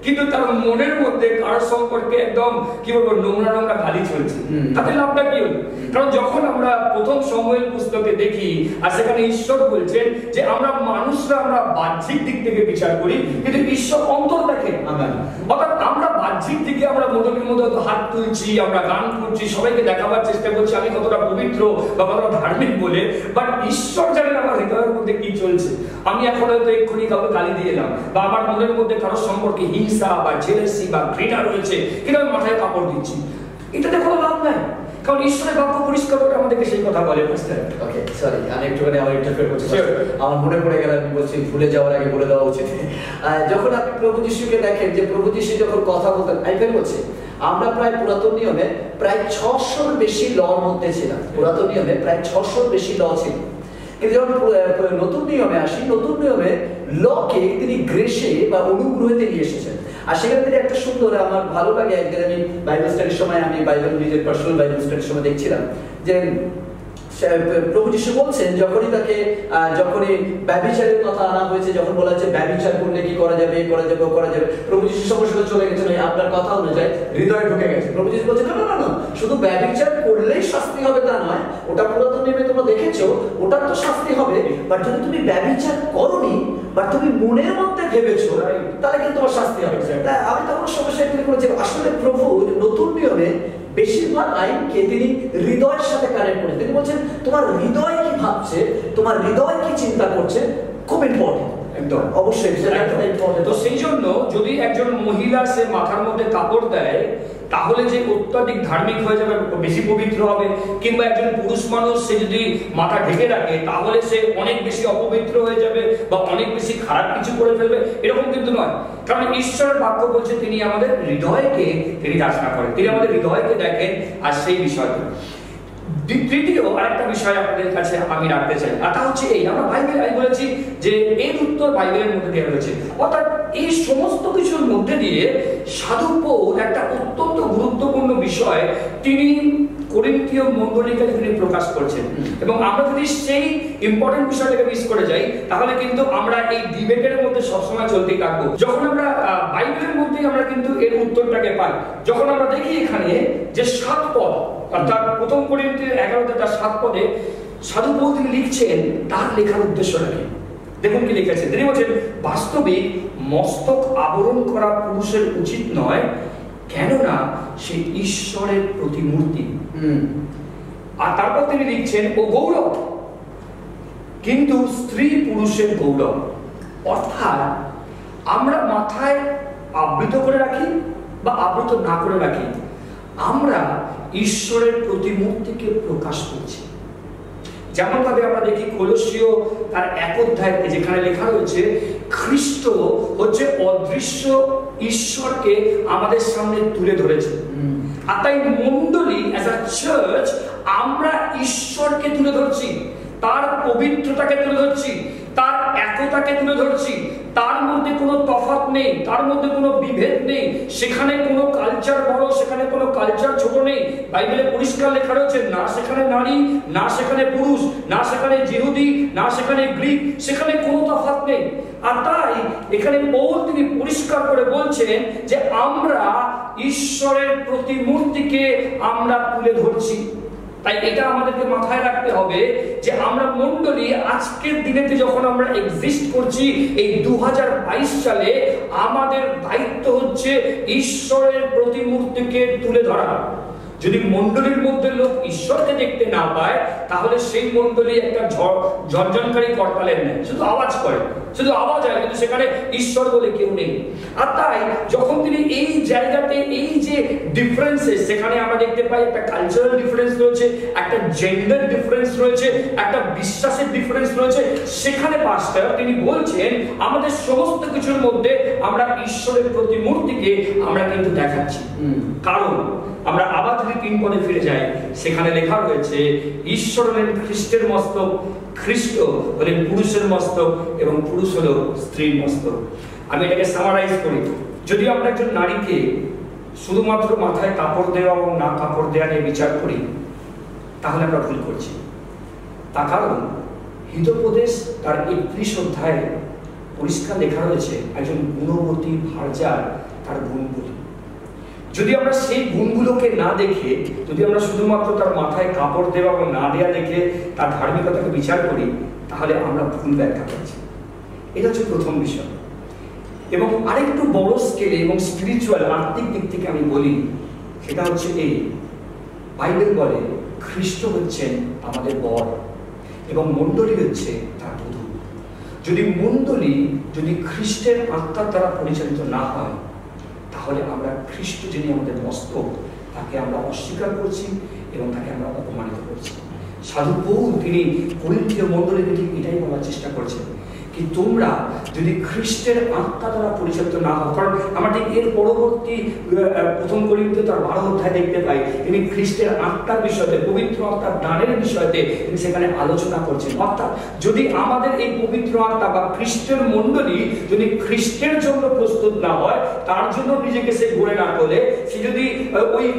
Speaker 3: কিন্তু তার মনের মধ্যে কারোর সম্পর্কে একদম কি বলবো নোংরা নোংরা গালি চলছে। তাতে লাভটা কি হল? কারণ যখন আমরা প্রথম সময়ের পুস্তকে দেখি আর সেখানে ঈশ্বর বলছেন যে আমরা মানুষরা আমরা বাহ্যিক দিক থেকে বিচার করি, কিন্তু ঈশ্বর অন্তর দেখেন। অর্থাৎ আমরা বাহ্যিক দিকে আমরা মন্ডলীর মধ্যে হাত তুলছি, আমরা গান করছি, সবাইকে দেখাবার চেষ্টা করছি আমি কতটা পবিত্র বা কতটা ধার্মিক বলে, বাট ঈশ্বর জানেন আমার হৃদয়ের মধ্যে কি চলছে। আমি এখন হয়তো এক্ষুনি কাউকে গালি দিয়ে এলাম, বা আমার মনের মধ্যে কারোর সম্পর্কে হিংসা বা জেলাসি বা ঘৃণা রয়েছে, কিন্তু আমি মাথায় কাপড় দিচ্ছি, এটাতে কোনো লাভ নাই। কারণ ঈশ্বরের বাক্য পরিষ্কার করে আমাদেরকে সেই কথা বলে।
Speaker 1: ওকে, সরি, আমি একটুখানি আমার ইন্টারফেয়ার করছি, আমার মনে পড়ে গেল, আমি বলছি ভুলে যাওয়ার আগে বলে দেওয়া উচিত। যখন আপনি প্রভু যিশুকে দেখেন যে প্রভু যিশু যখন কথা বলতেন, আইপেল বলছে আমরা প্রায় পুরাতন নিয়মে প্রায় 600-র বেশি লর মধ্যে ছিলাম। পুরাতন নিয়মে প্রায় 600-র বেশি ল ছিল, কিন্তু যখন নতুন নিয়মে আসি, নতুন নিয়মে লকে তিনি গ্রেসে বা অনুগ্রহে নিয়ে এসেছেন। আর সেখানে তিনি একটা সুন্দর, আমার ভালো লাগে, একদিন আমি বাইবেল স্টাডির সময়, আমি বাইবেল নিজের পার্সোনাল বাইবেল স্টাডির সময় দেখছিলাম যে প্রভু যিশু বলছেন যখনই ব্যভিচারের কথা আনা হয়েছে, যখন বলা হচ্ছে ব্যভিচার করলে কি করা যাবে, করা যাবে, প্রভু যিশু সঙ্গে সঙ্গে চলে গেছেন আপনার কথা অনুযায়ী হৃদয়ে ঢুকে গেছে। প্রভু যিশু বলছেন না, শুধু ব্যভিচার করলেই শাস্তি হবে তা নয়, ওটা পুরাতন নিয়মে তোমরা দেখেছো, ওটার তো শাস্তি হবে, বাট যদি তুমি ব্যভিচার করোনি বা তুমি মনের মধ্যে ভেবেছো, তাহলে কিন্তু তোমার শাস্তি হবে। আমি তখন সমস্যা এগুলি করেছি, আসলে প্রভু নতুন নিয়মে বেশিরভাগ আইনকে তিনি হৃদয়ের সাথে কানেক্ট করেন। তিনি বলছেন তোমার হৃদয় কি ভাবছে, তোমার হৃদয় কি চিন্তা করছে, খুব ইম্পর্টেন্ট। একদম অবশ্যই।
Speaker 3: তো সেই জন্য যদি একজন মহিলা সে মাথার মধ্যে কাপড় দেয়, তাহলে যে অত্যাধিক ধার্মিক হয়ে যাবে, বেশি পবিত্র হবে, কিংবা একজন পুরুষ মানুষ সে যদি মাথা ঢেকে রাখে তাহলে সে অনেক বেশি অপবিত্র হয়ে যাবে বা অনেক বেশি খারাপ কিছু করে ফেলবে, এরকম কিন্তু নয়। কারণ ঈশ্বরের বাক্য বলছে তিনি আমাদের হৃদয়কে তিনি যাচনা করেন, তিনি আমাদের হৃদয়কে দেখেন। আর সেই বিষয়টা তৃতীয় আরেকটা বিষয় আপনাদের কাছে আমি রাখতে চাই, আর তা হচ্ছে এই, আমরা বাইবেল, আমি বলেছি যে এর উত্তর বাইবেলের মধ্যে দেওয়া রয়েছে। অর্থাৎ এই সমস্ত কিছুর মধ্যে দিয়ে সাধু পৌল একটা অত্যন্ত গুরুত্বপূর্ণ বিষয় তিনি করিন্থীয় মণ্ডলীকে তিনি প্রকাশ করছেন। এবং আমরা যদি সেই ইম্পর্টেন্ট বিষয়টাকে মিস করে যাই, তাহলে কিন্তু আমরা এই ডিবেটের মধ্যে সবসময় চলতেই থাকবো। যখন আমরা বাইবেলের মধ্যে আমরা কিন্তু এর উত্তরটাকে পাই, যখন আমরা দেখি এখানে যে 7 পদ, অর্থাৎ প্রথম করিন্থীয় 11:7 পদে সাধু পৌল তিনি লিখছেন তার লেখার উদ্দেশ্যটা কি। দেখুন কি লিখেছেন, তিনি বলছেন বাস্তবিক মস্তক আবরণ করা পুরুষের উচিত নয়, কেননা সে ঈশ্বরের প্রতিমূর্তি। আর তারপর তিনি লিখছেন ও গৌরব, কিন্তু স্ত্রী পুরুষের গৌরব। অর্থাৎ আমরা মাথায় আবৃত করে রাখি বা আবৃত না করে রাখি, আমরা ঈশ্বরের প্রতিমূর্তিকে প্রকাশ করছি। যেমন ভাবে আমরা দেখি কলসীয় তার 1 অধ্যায় যেখানে লেখা রয়েছে খ্রিস্ট হচ্ছে অদৃশ্য ঈশ্বরকে আমাদের সামনে তুলে ধরেছে। আর তাই মণ্ডলী অ্যাজ আ চার্চ আমরা ঈশ্বরকে তুলে ধরছি, তার পবিত্রতাকে তুলে ধরছি, তার একতাকে তুলে ধরছি। তার মধ্যে কোনো তফাৎ নেই, তার মধ্যে কোনো বিভেদ নেই, সেখানে কোনো কালচার বড়, সেখানে কোনো কালচার ছোট নেই। বাইবেলে পরিষ্কার লেখা রয়েছে না সেখানে নারী, না সেখানে পুরুষ, না সেখানে জিহুদি, না সেখানে গ্রিক, সেখানে কোনো তফাৎ নেই। আর তাই এখানে পৌল তিনি পরিষ্কার করে বলছেন যে আমরা ঈশ্বরের প্রতিমূর্তিকে আমরা তুলে ধরছি। তাই এটা আমাদেরকে মাথায় রাখতে হবে যে আমরা মণ্ডলী আজকের দিনেতে যখন আমরা এক্সিস্ট করছি এই 2022 সালে, আমাদের দায়িত্ব হচ্ছে ঈশ্বরের প্রতিমূর্তিকে তুলে ধরা। যদি মণ্ডলীর মধ্যে লোক ঈশ্বরকে দেখতে না পায়, তাহলে সেই মণ্ডলী একটা ঝনঝনকারী করতালের নেয়, শুধু আওয়াজ করে, শুধু আওয়াজ হয়, কিন্তু সেখানে ঈশ্বর বলে কেউ নেই। আর তাই যখন তিনি এই জায়গাতে এই যে ডিফারেন্সেস, সেখানে আমরা দেখতে পাই একটা কালচারাল ডিফারেন্স রয়েছে, একটা জেন্ডার ডিফারেন্স রয়েছে, একটা বিশ্বাসের ডিফারেন্স রয়েছে, সেখানে পাস্টার তিনি বলছেন আমাদের সমস্ত কিছুর মধ্যে আমরা ঈশ্বরের প্রতিমূর্তিকে আমরা কিন্তু দেখাচ্ছি। কারণ আমরা আবার যদি 3 পদে ফিরে যাই, সেখানে লেখা রয়েছে ঈশ্বর হলেন খ্রিস্টের মস্তক, খ্রিস্ট হলেন পুরুষের মস্তক, এবং পুরুষ হলো স্ত্রীর মস্তক। আমি এটাকে সামারাইজ করি, যদি আমরা একজন নারীকে শুধুমাত্র মাথায় কাপড় দেওয়া এবং না কাপড় দেওয়া নিয়ে বিচার করি, তাহলে আমরা ভুল করছি। তার কারণ হিতোপদেশ তার 31 অধ্যায়ে পরিষ্কার লেখা রয়েছে একজন গুণবতী ভার্যার তার গুণগুলি। যদি আমরা সেই গুণগুলোকে না দেখে, যদি আমরা শুধুমাত্র তার মাথায় কাপড় দেওয়া এবং না দেওয়া দেখে তার ধার্মিকতাকে বিচার করি, তাহলে আমরা ভুল ব্যাখ্যা করছি। এটা হচ্ছে প্রথম বিষয়। এবং আরেকটু বড় স্কেলে এবং স্পিরিচুয়াল আত্মিক দিক থেকে আমি বলি, সেটা হচ্ছে এই, বাইবেল বলে খ্রিস্ট হচ্ছেন আমাদের বর এবং মণ্ডলী হচ্ছে তার বধূ। যদি মণ্ডলী যদি খ্রিস্টের আত্মার দ্বারা পরিচালিত না হয়, তাহলে আমরা খ্রিস্ট যিনি আমাদের মস্তক, তাকে আমরা অস্বীকার করছি এবং তাকে আমরা অপমানিত করছি। সাধু পৌল তিনি করিন্থীয় মণ্ডলীকে ঠিক এটাই বলার চেষ্টা করছেন, কি তোমরা যদি খ্রিস্টের আত্মা দ্বারা পরিচালিত না হও। কারণ আমরা ঠিক এর পরবর্তী প্রথম করিন্থীয় তার 12 অধ্যায় দেখতে পাই, তিনি খ্রিস্টের আত্মার বিষয়তে, পবিত্র আত্মার দানের বিষয়তে তিনি সেখানে আলোচনা করছেন। অর্থাৎ যদি আমাদের এই পবিত্র আত্মা বা খ্রিস্টের মণ্ডলী যদি খ্রিস্টের জন্য প্রস্তুত না হয়, তার জন্য নিজেকে সে গড়ে না তোলে, সে যদি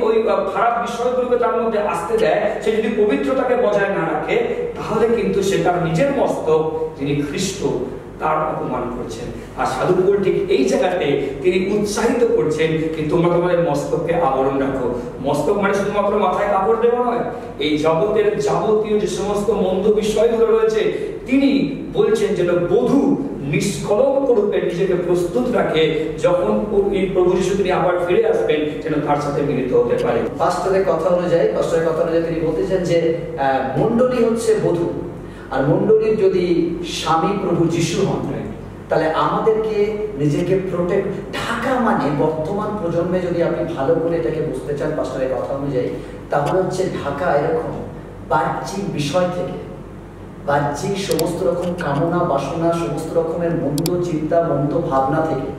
Speaker 3: ওই খারাপ বিষয়গুলোকে তার মধ্যে আসতে দেয়, সে যদি পবিত্রতাকে বজায় না রাখে, তাহলে কিন্তু সে তার নিজের মস্তক যিনি খ্রিস্ট তার অপমান করছেন। আর সাধু পৌল ঠিক এই জায়গাতে তিনি উৎসাহিত করছেন যে তোমরা তোমাদের মস্তককে আবরণ রাখো। মস্তক মানে শুধুমাত্র মাথায় কাপড় দেওয়া নয়, এই জগতের যাবতীয় যে সমস্ত মন্দ বিষয়গুলো রয়েছে, তিনি বলছেন যেন বধূ নিষ্কলঙ্ক রূপে নিজেকে প্রস্তুত রাখে, যখন এই প্রভু যিশু তিনি আবার ফিরে আসবেন যেন তার সাথে মিলিত হতে পারে।
Speaker 1: পাস্টরের কথা অনুযায়ী তিনি বলতেছেন যে মণ্ডলী হচ্ছে বধূ, আর মণ্ডলীর যদি স্বামী প্রভু যিশু হন, তাহলে আমাদেরকে নিজেকে প্রোটেক্ট ঢাকা মানে বর্তমান প্রজন্মে যদি আপনি ভালো করে এটাকে বুঝতে চান পাস্টরের কথা অনুযায়ী, তাহলে হচ্ছে ঢাকা এরকম বাহ্যিক বিষয় থেকে, বাহ্যিক সমস্ত রকম কামনা বাসনা, সমস্ত রকমের মন্দ চিন্তা, মন্দ ভাবনা থেকে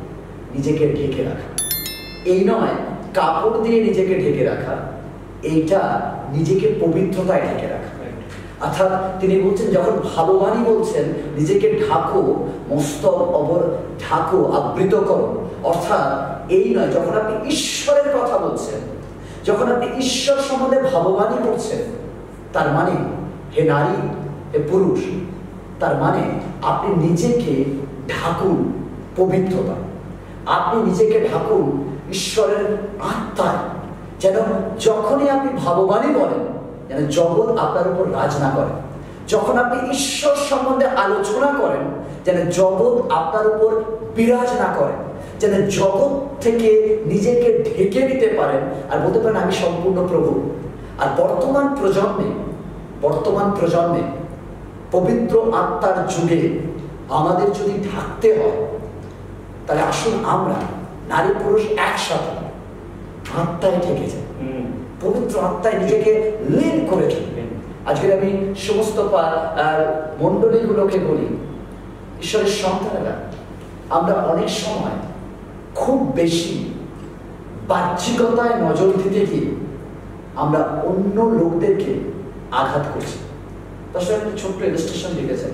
Speaker 1: নিজেকে ঢেকে রাখা। এই নয় কাপড় দিয়ে নিজেকে ঢেকে রাখা, এইটা নিজেকে পবিত্রতায় ঢেকে রাখা। অর্থাৎ তিনি বলছেন যখন ভালোবানি বলছেন নিজেকে ঢাকো, মস্তক ঢাকো, আবৃত করো, অর্থাৎ এই নয় যখন আপনি ঈশ্বরের কথা বলছেন, যখন আপনি ঈশ্বর সম্বন্ধে ভাববানী করছেন, তার মানে হে নারী, হে পুরুষ, তার মানে আপনি নিজেকে ঢাকুন পবিত্রতা, আপনি নিজেকে ঢাকুন ঈশ্বরের আত্মায়, যেন যখনই আপনি ভাববানী বলেন যেন জগৎ আপনার উপর রাজ না করে। যখন আপনি ঈশ্বর সম্বন্ধে আলোচনা করেন যেন জগৎ আপনার উপর বিরাজ না করে, যেন জগৎ থেকে নিজেকে ঢেকে নিতে পারেন আর বলতে পারেন আমি সম্পূর্ণ প্রভু। আর বর্তমান প্রজন্মে পবিত্র আত্মার যুগে আমাদের যদি ঢাকতে হয়, তাহলে আসুন আমরা নারী পুরুষ একসাথে আত্মায় ঢেকে যাই, পবিত্র আত্মায় নিজেকে লীন করে থাকবেন। আজকে আমি সমস্ত মণ্ডলীগুলোকে বলি, ঈশ্বরের সন্তানেরা আমরা অনেক সময় খুব বেশি বাহ্যিকতায় নজর দিতে গিয়ে আমরা অন্য লোকদেরকে আঘাত করছি। তার সাথে একটা ছোট্ট ইলাস্ট্রেশন লিখেছে,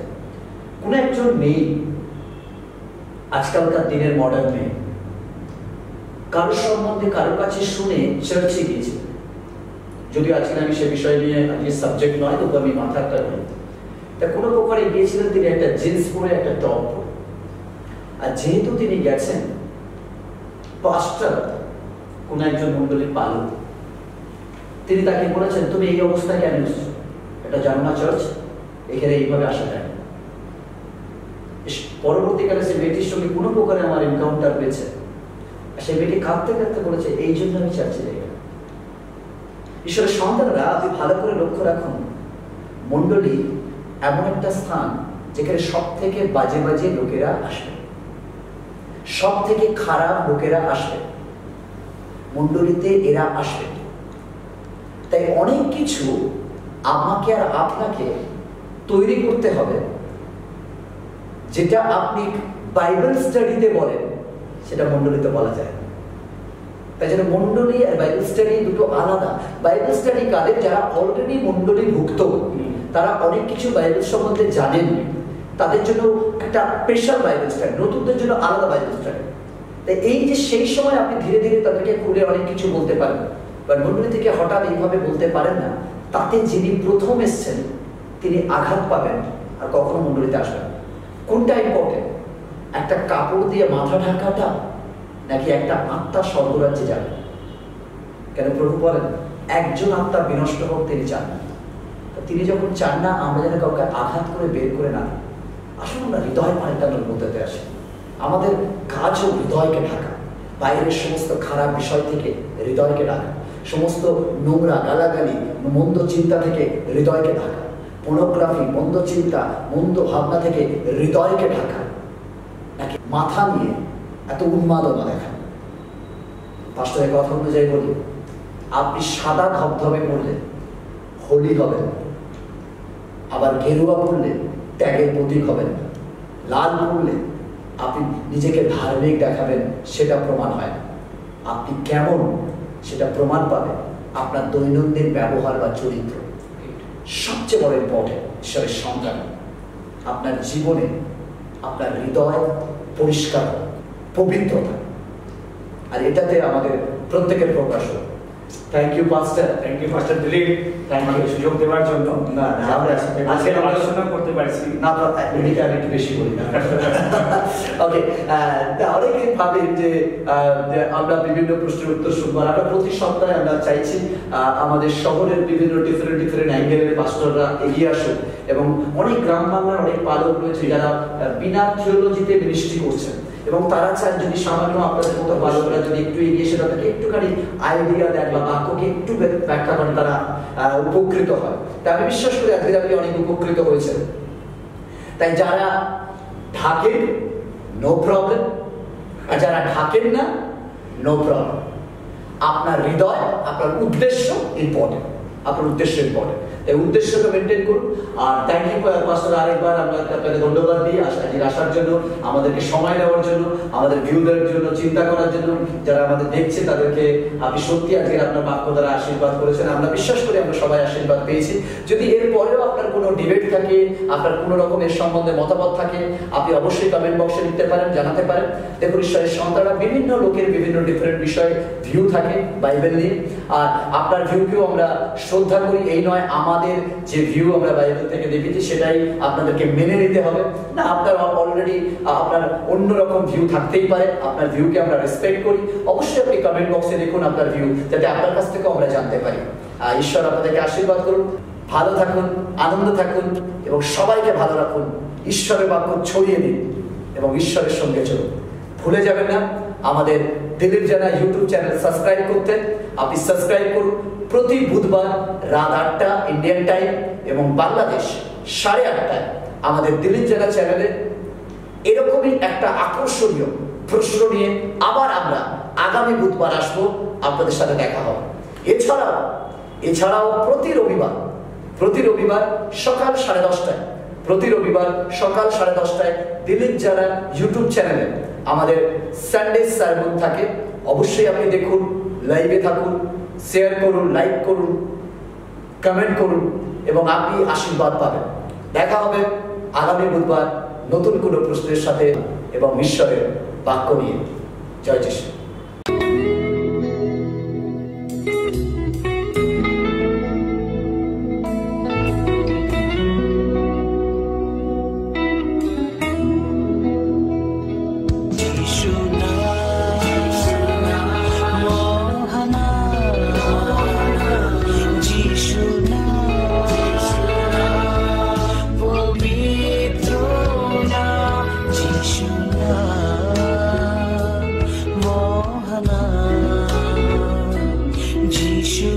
Speaker 1: কোন একজন মেয়ে, আজকালকার দিনের মডার্ন মেয়ে, কারোর সম্বন্ধে কারোর কাছে শুনে চার্চে গিয়েছে, যদিও আজকে আমি সে বিষয় নিয়ে আজকে সাবজেক্ট নয়, তবু আমি মাথাটা করি। তা কোনো প্রকারে গিয়েছিলেন তিনি একটা জিন্স পরে, একটা টপ পরে, আর যেহেতু তিনি গেছেন পাস্টার কোন একজন মণ্ডলীর পালক, তিনি তাকে বলেছেন তুমি এই অবস্থায় কেন এসেছো, এটা জানো না চার্চ, এখানে এইভাবে আসা যায়। পরবর্তীকালে সে মেয়েটির সঙ্গে কোনো প্রকারে আমার এনকাউন্টার হয়েছে, সে মেয়েটি কাঁদতে কাঁদতে বলেছে এই জন্য আমি চার্চে যাই। ঈশ্বরের সন্তানরা আপনি ভালো করে লক্ষ্য রাখুন, মণ্ডলী এমন একটা স্থান যেখানে সব থেকে বাজে বাজে লোকেরা আসবে, সব থেকে খারাপ লোকেরা আসবে, মণ্ডলীতে এরা আসবে। তাই অনেক কিছু আমাকে আর আপনাকে তৈরি করতে হবে, যেটা আপনি বাইবেল স্টাডিতে বলেন সেটা মণ্ডলীতে বলা যায়। তাই জন্য মণ্ডলী আর বাইবেল স্টাডি দুটো আলাদা। বাইবেল স্টাডি কাদের, যারা অলরেডি মণ্ডলীভুক্ত, তারা অনেক কিছু বাইবেল সম্বন্ধে জানেন, তাদের জন্য একটা স্পেশাল বাইবেল স্টাডি, নতুনদের জন্য আলাদা বাইবেল স্টাডি। তাই এই যে সেই সময় আপনি ধীরে ধীরে তাদেরকে খুলে অনেক কিছু বলতে পারেন, বাট মন্ডলী থেকে হঠাৎ এইভাবে বলতে পারেন না, তাতে যিনি প্রথম এসছেন তিনি আঘাত পাবেন আর কখনো মন্ডলীতে আসবেন। কোনটা ইম্পর্টেন্ট, একটা কাপড় দিয়ে মাথা ঢাকাটা নাকি একটা আত্মা স্বর্গরাজ্যে যাবে? কেন প্রভু বলেন একজন আত্মা বিনষ্ট হোক তিনি চান না। তিনি যখন চান না আমরা যেন কাউকে আঘাত করে বের করে না, আসলে আমরা হৃদয় পাল্টানোর মধ্যে আসি। আমাদের কাজও হৃদয়কে ঢাকা, বাইরের সমস্ত খারাপ বিষয় থেকে হৃদয়কে ঢাকা, সমস্ত নোংরা গালাগালি মন্দ চিন্তা থেকে হৃদয়কে ঢাকা, পোর্নোগ্রাফি মন্দ চিন্তা মন্দ ভাবনা থেকে হৃদয়কে ঢাকা, নাকি মাথা নিয়ে এত উন্মাদনা দেখা? পাস্টরের কথা অনুযায়ী বলি, আপনি সাদা ধবধবে পড়লে হোলি হবেন, আবার গেরুয়া পড়লে ত্যাগের প্রতীক হবেন, লাল পড়লে আপনি নিজেকে ধার্মিক দেখাবেন, সেটা প্রমাণ হয় না। আপনি কেমন সেটা প্রমাণ পাবেন আপনার দৈনন্দিন ব্যবহার বা চরিত্র। সবচেয়ে বড় ইম্পর্টেন্ট ঈশ্বরের সন্তান, আপনার জীবনে আপনার হৃদয় পরিষ্কার পবিত্রতা, আর এটাতে আমাদের প্রত্যেকের প্রকাশ হয়। Thank you pastor.
Speaker 2: Thank you pastor Dilip, আমাকে সুযোগ দেওয়ার জন্য।
Speaker 1: না আমরা
Speaker 2: আজকে আলোচনা করতে পারছি
Speaker 1: না, এদিকে আমি একটু বেশি বলি না। ওকে, অনেকে ভাবেন যে আমরা বিভিন্ন প্রশ্নের উত্তর শুনবো। আমরা প্রতি সপ্তাহে আমরা চাইছি আমাদের শহরের বিভিন্ন ডিফারেন্ট অ্যাঙ্গেলের পাস্টররা এগিয়ে আসুক, এবং অনেক গ্রাম বাংলার অনেক পালক রয়েছে যারা বিনা থিওলজিতে মিনিস্ট্রি করছেন, এবং তারা চান যদি সামান্য আপনাদের মতো বালকরা যদি একটু এগিয়ে এসে তাদেরকে একটুখানি আইডিয়া দেন বা বাক্যকে একটু ব্যাখ্যা করেন, তারা উপকৃত হয়। তাই আমি বিশ্বাস করি আজকে আপনি অনেক উপকৃত হয়েছেন। তাই যারা ঢাকেন নো প্রবলেম, আর যারা ঢাকেন না নো প্রবলেম। আপনার হৃদয়, আপনার উদ্দেশ্য ইম্পর্টেন্ট, আপনার উদ্দেশ্য ইম্পর্টেন্ট। এই উদ্দেশ্যকে মেনটেন করুন। আর থ্যাংক ইউ পাস্টর, আরেকবার আমরা আপনাদের ধন্যবাদ দিই আসার জন্য, আমাদেরকে সময় দেওয়ার জন্য, আমাদের ভিউদের জন্য, চিন্তা করার জন্য। যারা আমাদের দেখছে তাদেরকে আপনি সত্যি আজকে আপনার বাক্য দ্বারা আশীর্বাদ করেছেন। আমরা বিশ্বাস করি আমরা সবাই আশীর্বাদ পেয়েছি। যদি এর পরেও আপনার কোনো ডিবেট থাকে, আপনার কোনো রকম এর সম্বন্ধে মতামত থাকে, আপনি অবশ্যই কমেন্ট বক্সে লিখতে পারেন, জানাতে পারেন। দেখুন ঈশ্বরের সন্তানরা বিভিন্ন লোকের বিভিন্ন ডিফারেন্ট বিষয়ে ভিউ থাকে বাইবেল নিয়ে, আর আপনার ভিউকেও আমরা শ্রদ্ধা করি। এই নয় আমাদের যে ভিউ আমরা বাইবেল থেকে দেখেছি সেটাই আপনাদেরকে মেনে নিতে হবে না, আপনার অলরেডি আপনার অন্যরকম ভিউ থাকতেই পারে। আপনার ভিউকে আমরা রেসপেক্ট করি। অবশ্যই আপনি কমেন্ট বক্সে লিখুন আপনার ভিউ, যাতে আপনার কাছ থেকেও আমরা জানতে পারি। ঈশ্বর আপনাদেরকে আশীর্বাদ করুন, ভালো থাকুন, আনন্দ থাকুন, এবং সবাইকে ভালো রাখুন। ঈশ্বরের বাক্য ছড়িয়ে দিন এবং ঈশ্বরের সঙ্গে চলুন। ভুলে যাবেন না আমাদের দিলীপ জানা ইউটিউব চ্যানেল সাবস্ক্রাইব করতে। আপনি সাবস্ক্রাইব করুন। প্রতি বুধবার রাত 8টা ইন্ডিয়ান টাইম এবং বাংলাদেশ 8:30 আমাদের দিলীপ জানা চ্যানেলে এরকমই একটা আকর্ষণীয় প্রশ্ন নিয়ে আবার আমরা আগামী বুধবার আসবো, আপনাদের সাথে দেখা হবে। এছাড়াও প্রতি রবিবার সকাল 10:30, প্রতি রবিবার সকাল 10:30 দিলীপ জানা ইউটিউব চ্যানেলে আমাদের সানডে সার্মন থাকে। অবশ্যই আপনি দেখুন, লাইভে থাকুন, শেয়ার করুন, লাইক করুন, কমেন্ট করুন, এবং আপনি আশীর্বাদ পাবেন। দেখা হবে আগামী বুধবার নতুন কোনো প্রশ্নের সাথে এবং ঈশ্বরের বাক্য নিয়ে। জয় যিশু।
Speaker 4: যিশু